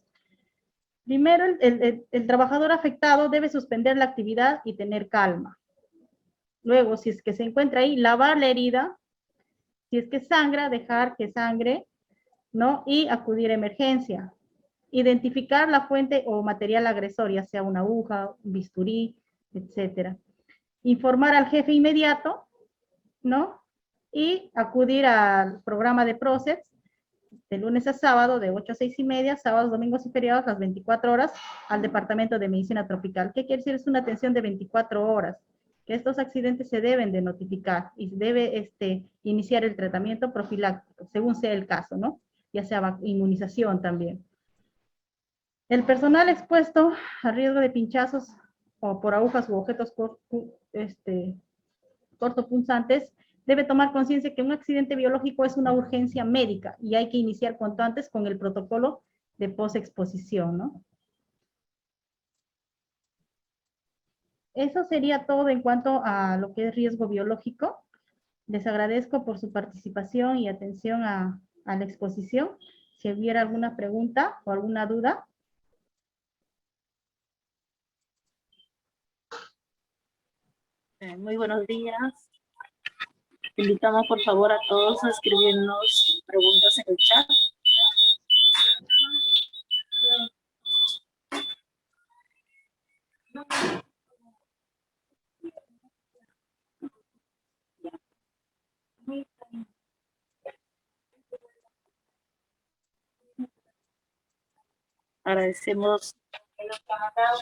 Primero, el trabajador afectado debe suspender la actividad y tener calma. Luego, si es que se encuentra ahí, lavar la herida. Si es que sangra, dejar que sangre, ¿no? Y acudir a emergencia. Identificar la fuente o material agresor, ya sea una aguja, un bisturí, etc. Informar al jefe inmediato, ¿no? Y acudir al programa de PROCEDS de lunes a sábado, de 8 a 6:30, sábados, domingos y feriados, las 24 horas, al Departamento de Medicina Tropical. ¿Qué quiere decir? Es una atención de 24 horas, que estos accidentes se deben de notificar y se debe iniciar el tratamiento profiláctico, según sea el caso, ¿no? Ya sea inmunización también. El personal expuesto a riesgo de pinchazos o por agujas u objetos cortopunzantes debe tomar conciencia que un accidente biológico es una urgencia médica y hay que iniciar cuanto antes con el protocolo de posexposición, ¿no? Eso sería todo en cuanto a lo que es riesgo biológico. Les agradezco por su participación y atención a la exposición. Si hubiera alguna pregunta o alguna duda. Muy buenos días. Invitamos por favor a todos a escribirnos preguntas en el chat. Agradecemos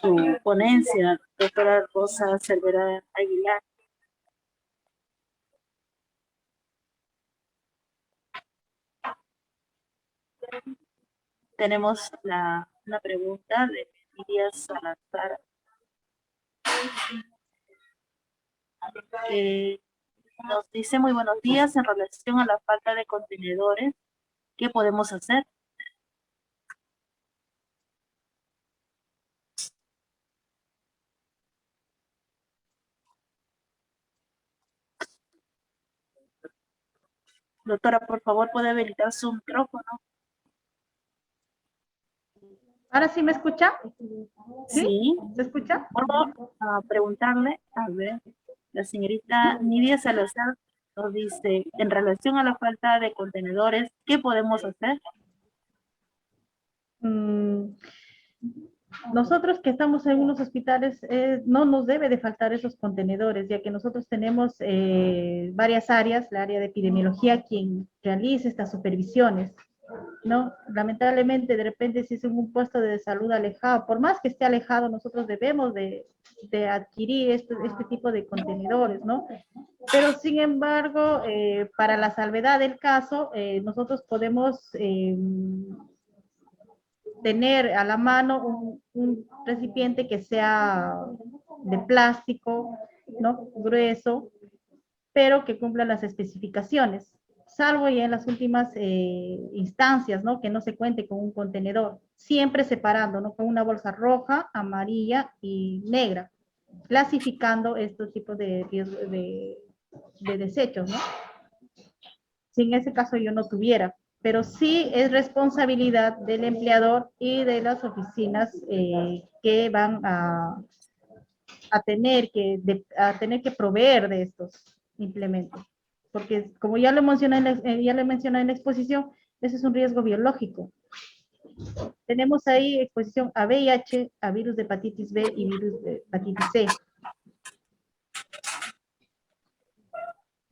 su ponencia, doctora Rosa Cervera Aguilar. Tenemos una pregunta de Lidia Salazar. Nos dice: muy buenos días, en relación a la falta de contenedores, ¿qué podemos hacer? Doctora, por favor, ¿puede habilitar su micrófono? ¿Ahora sí me escucha? Sí. ¿Se escucha? Vuelvo a preguntarle, a ver, la señorita Nidia Salazar nos dice: en relación a la falta de contenedores, ¿qué podemos hacer? Nosotros que estamos en unos hospitales, no nos debe de faltar esos contenedores, ya que nosotros tenemos varias áreas, la área de epidemiología, quien realiza estas supervisiones, ¿no? Lamentablemente, de repente, si es en un puesto de salud alejado, por más que esté alejado, nosotros debemos de adquirir este tipo de contenedores, ¿no? Pero, sin embargo, para la salvedad del caso, nosotros podemos tener a la mano un recipiente que sea de plástico, ¿no? Grueso, pero que cumpla las especificaciones, salvo ya en las últimas instancias, ¿no? Que no se cuente con un contenedor, siempre separando, ¿no? Con una bolsa roja, amarilla y negra, clasificando estos tipos de desechos, ¿no? Si en ese caso yo no tuviera, pero sí es responsabilidad del empleador y de las oficinas que van a tener que proveer de estos implementos. Porque como ya lo mencioné en la exposición, ese es un riesgo biológico. Tenemos ahí exposición a VIH, a virus de hepatitis B y virus de hepatitis C.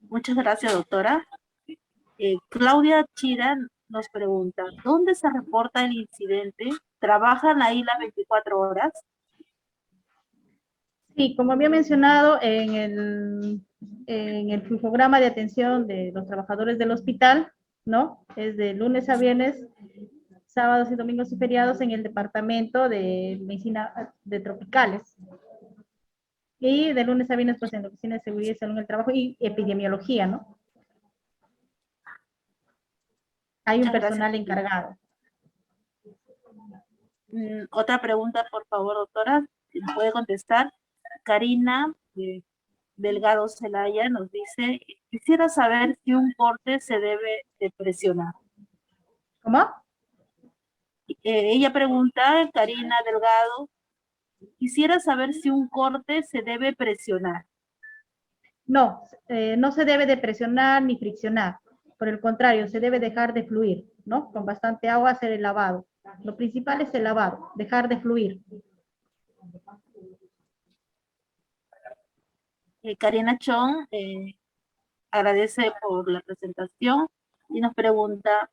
Muchas gracias, doctora. Claudia Chira nos pregunta: ¿dónde se reporta el incidente? ¿Trabajan ahí las 24 horas? Sí, como había mencionado en el flujograma de atención de los trabajadores del hospital, ¿no? Es de lunes a viernes, sábados y domingos y feriados en el departamento de medicina de tropicales. Y de lunes a viernes, pues en la oficina de seguridad y salud en el trabajo y epidemiología, ¿no? Hay un Muchas personal gracias. encargado. Otra pregunta, por favor, doctora, si me puede contestar. Karina Delgado Celaya nos dice: quisiera saber si un corte se debe de presionar. ¿Cómo? Ella pregunta, Karina Delgado, quisiera saber si un corte se debe presionar. No, no se debe de presionar ni friccionar. Por el contrario, se debe dejar de fluir, ¿no? Con bastante agua hacer el lavado. Lo principal es el lavado, dejar de fluir. Karina Chong agradece por la presentación y nos pregunta: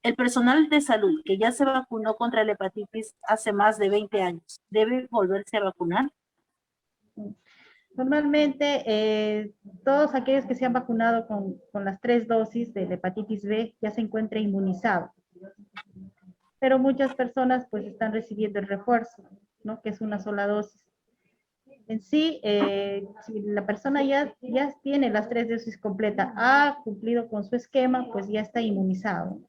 el personal de salud que ya se vacunó contra la hepatitis hace más de 20 años, ¿debe volverse a vacunar? Normalmente, todos aquellos que se han vacunado con las 3 dosis de la hepatitis B ya se encuentran inmunizados. Pero muchas personas pues están recibiendo el refuerzo, ¿no? Que es una sola dosis. En sí, si la persona ya tiene las 3 dosis completas, ha cumplido con su esquema, pues ya está inmunizado.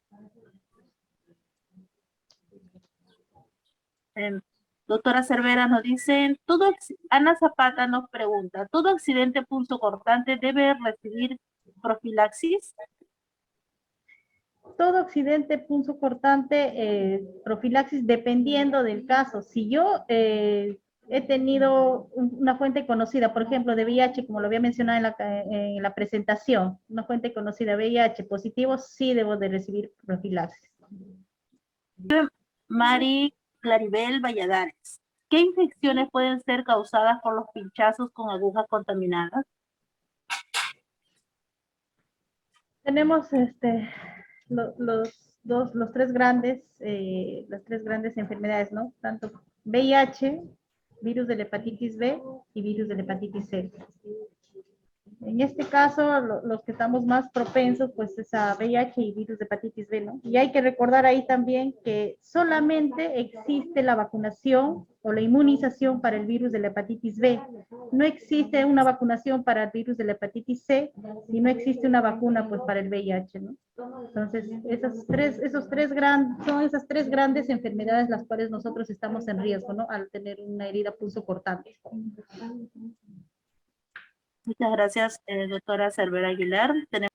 Doctora Cervera nos dice: Ana Zapata nos pregunta: ¿todo accidente punzocortante debe recibir profilaxis? Todo accidente punzocortante, profilaxis, dependiendo del caso. Si yo he tenido una fuente conocida, por ejemplo, de VIH, como lo había mencionado en la presentación, una fuente conocida, VIH positivo, sí debo de recibir profilaxis. Mari Claribel Valladares: ¿qué infecciones pueden ser causadas por los pinchazos con agujas contaminadas? Tenemos las tres grandes enfermedades, ¿no? Tanto VIH, virus de la hepatitis B y virus de la hepatitis C. En este caso, los que estamos más propensos, pues es a VIH y virus de hepatitis B, ¿no? Y hay que recordar ahí también que solamente existe la vacunación o la inmunización para el virus de la hepatitis B. No existe una vacunación para el virus de la hepatitis C y no existe una vacuna, pues, para el VIH, ¿no? Entonces, son esas tres grandes enfermedades las cuales nosotros estamos en riesgo, ¿no? Al tener una herida punzocortante. Muchas gracias, doctora Cervera Aguilar. Tenemos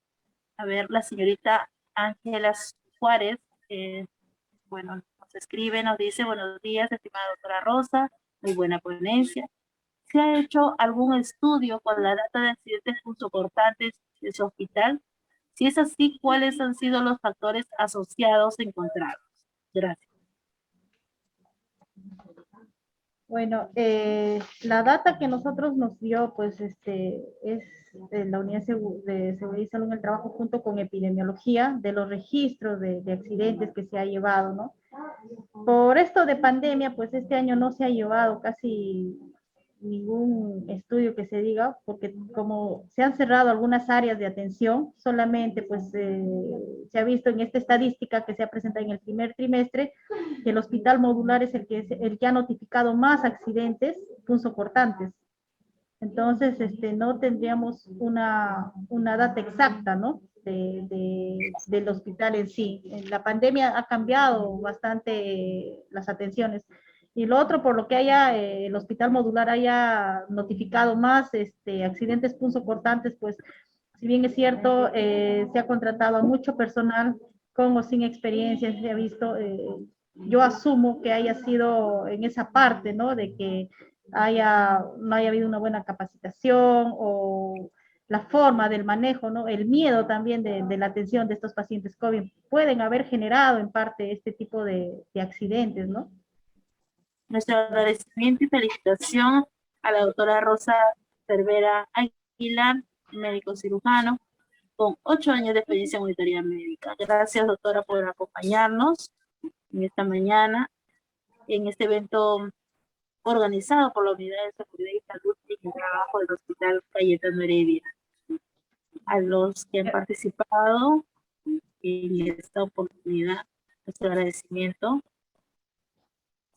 a ver la señorita Ángela Juárez. Bueno, nos escribe, nos dice, buenos días, estimada doctora Rosa, muy buena ponencia. ¿Se ha hecho algún estudio con la data de accidentes punzocortantes de su hospital? Si es así, ¿cuáles han sido los factores asociados encontrados? Gracias. Bueno, la data que nosotros nos dio, pues, es la Unidad de Seguridad y Salud en el Trabajo junto con epidemiología de los registros de accidentes que se ha llevado, ¿no? Por esto de pandemia, pues este año no se ha llevado casi ningún estudio que se diga, porque como se han cerrado algunas áreas de atención, solamente pues se ha visto en esta estadística que se ha presentado en el primer trimestre que el hospital modular es el que ha notificado más accidentes punzocortantes. Entonces, no tendríamos una data exacta, ¿no? Del hospital en sí. La pandemia ha cambiado bastante las atenciones. Y lo otro, por lo que el hospital modular haya notificado más accidentes punzocortantes, pues, si bien es cierto, se ha contratado a mucho personal con o sin experiencia, se ha visto, yo asumo que haya sido en esa parte, ¿no? De que no haya habido una buena capacitación o la forma del manejo, ¿no? El miedo también de la atención de estos pacientes COVID pueden haber generado en parte este tipo de accidentes, ¿no? Nuestro agradecimiento y felicitación a la doctora Rosa Cervera Aguilar, médico cirujano, con 8 años de experiencia en monitoría médica. Gracias, doctora, por acompañarnos en esta mañana, en este evento organizado por la Unidad de Seguridad y Salud y Trabajo del Hospital Cayetano Heredia. A los que han participado en esta oportunidad, nuestro agradecimiento.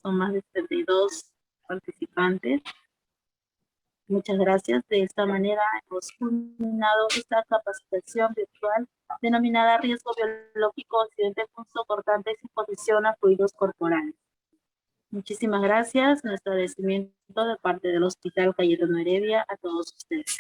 Son más de 32 participantes. Muchas gracias. De esta manera hemos culminado esta capacitación virtual denominada Riesgo Biológico, Accidentes Punzocortantes y Exposición a Fluidos Corporales. Muchísimas gracias. Nuestro agradecimiento de parte del Hospital Cayetano Heredia a todos ustedes.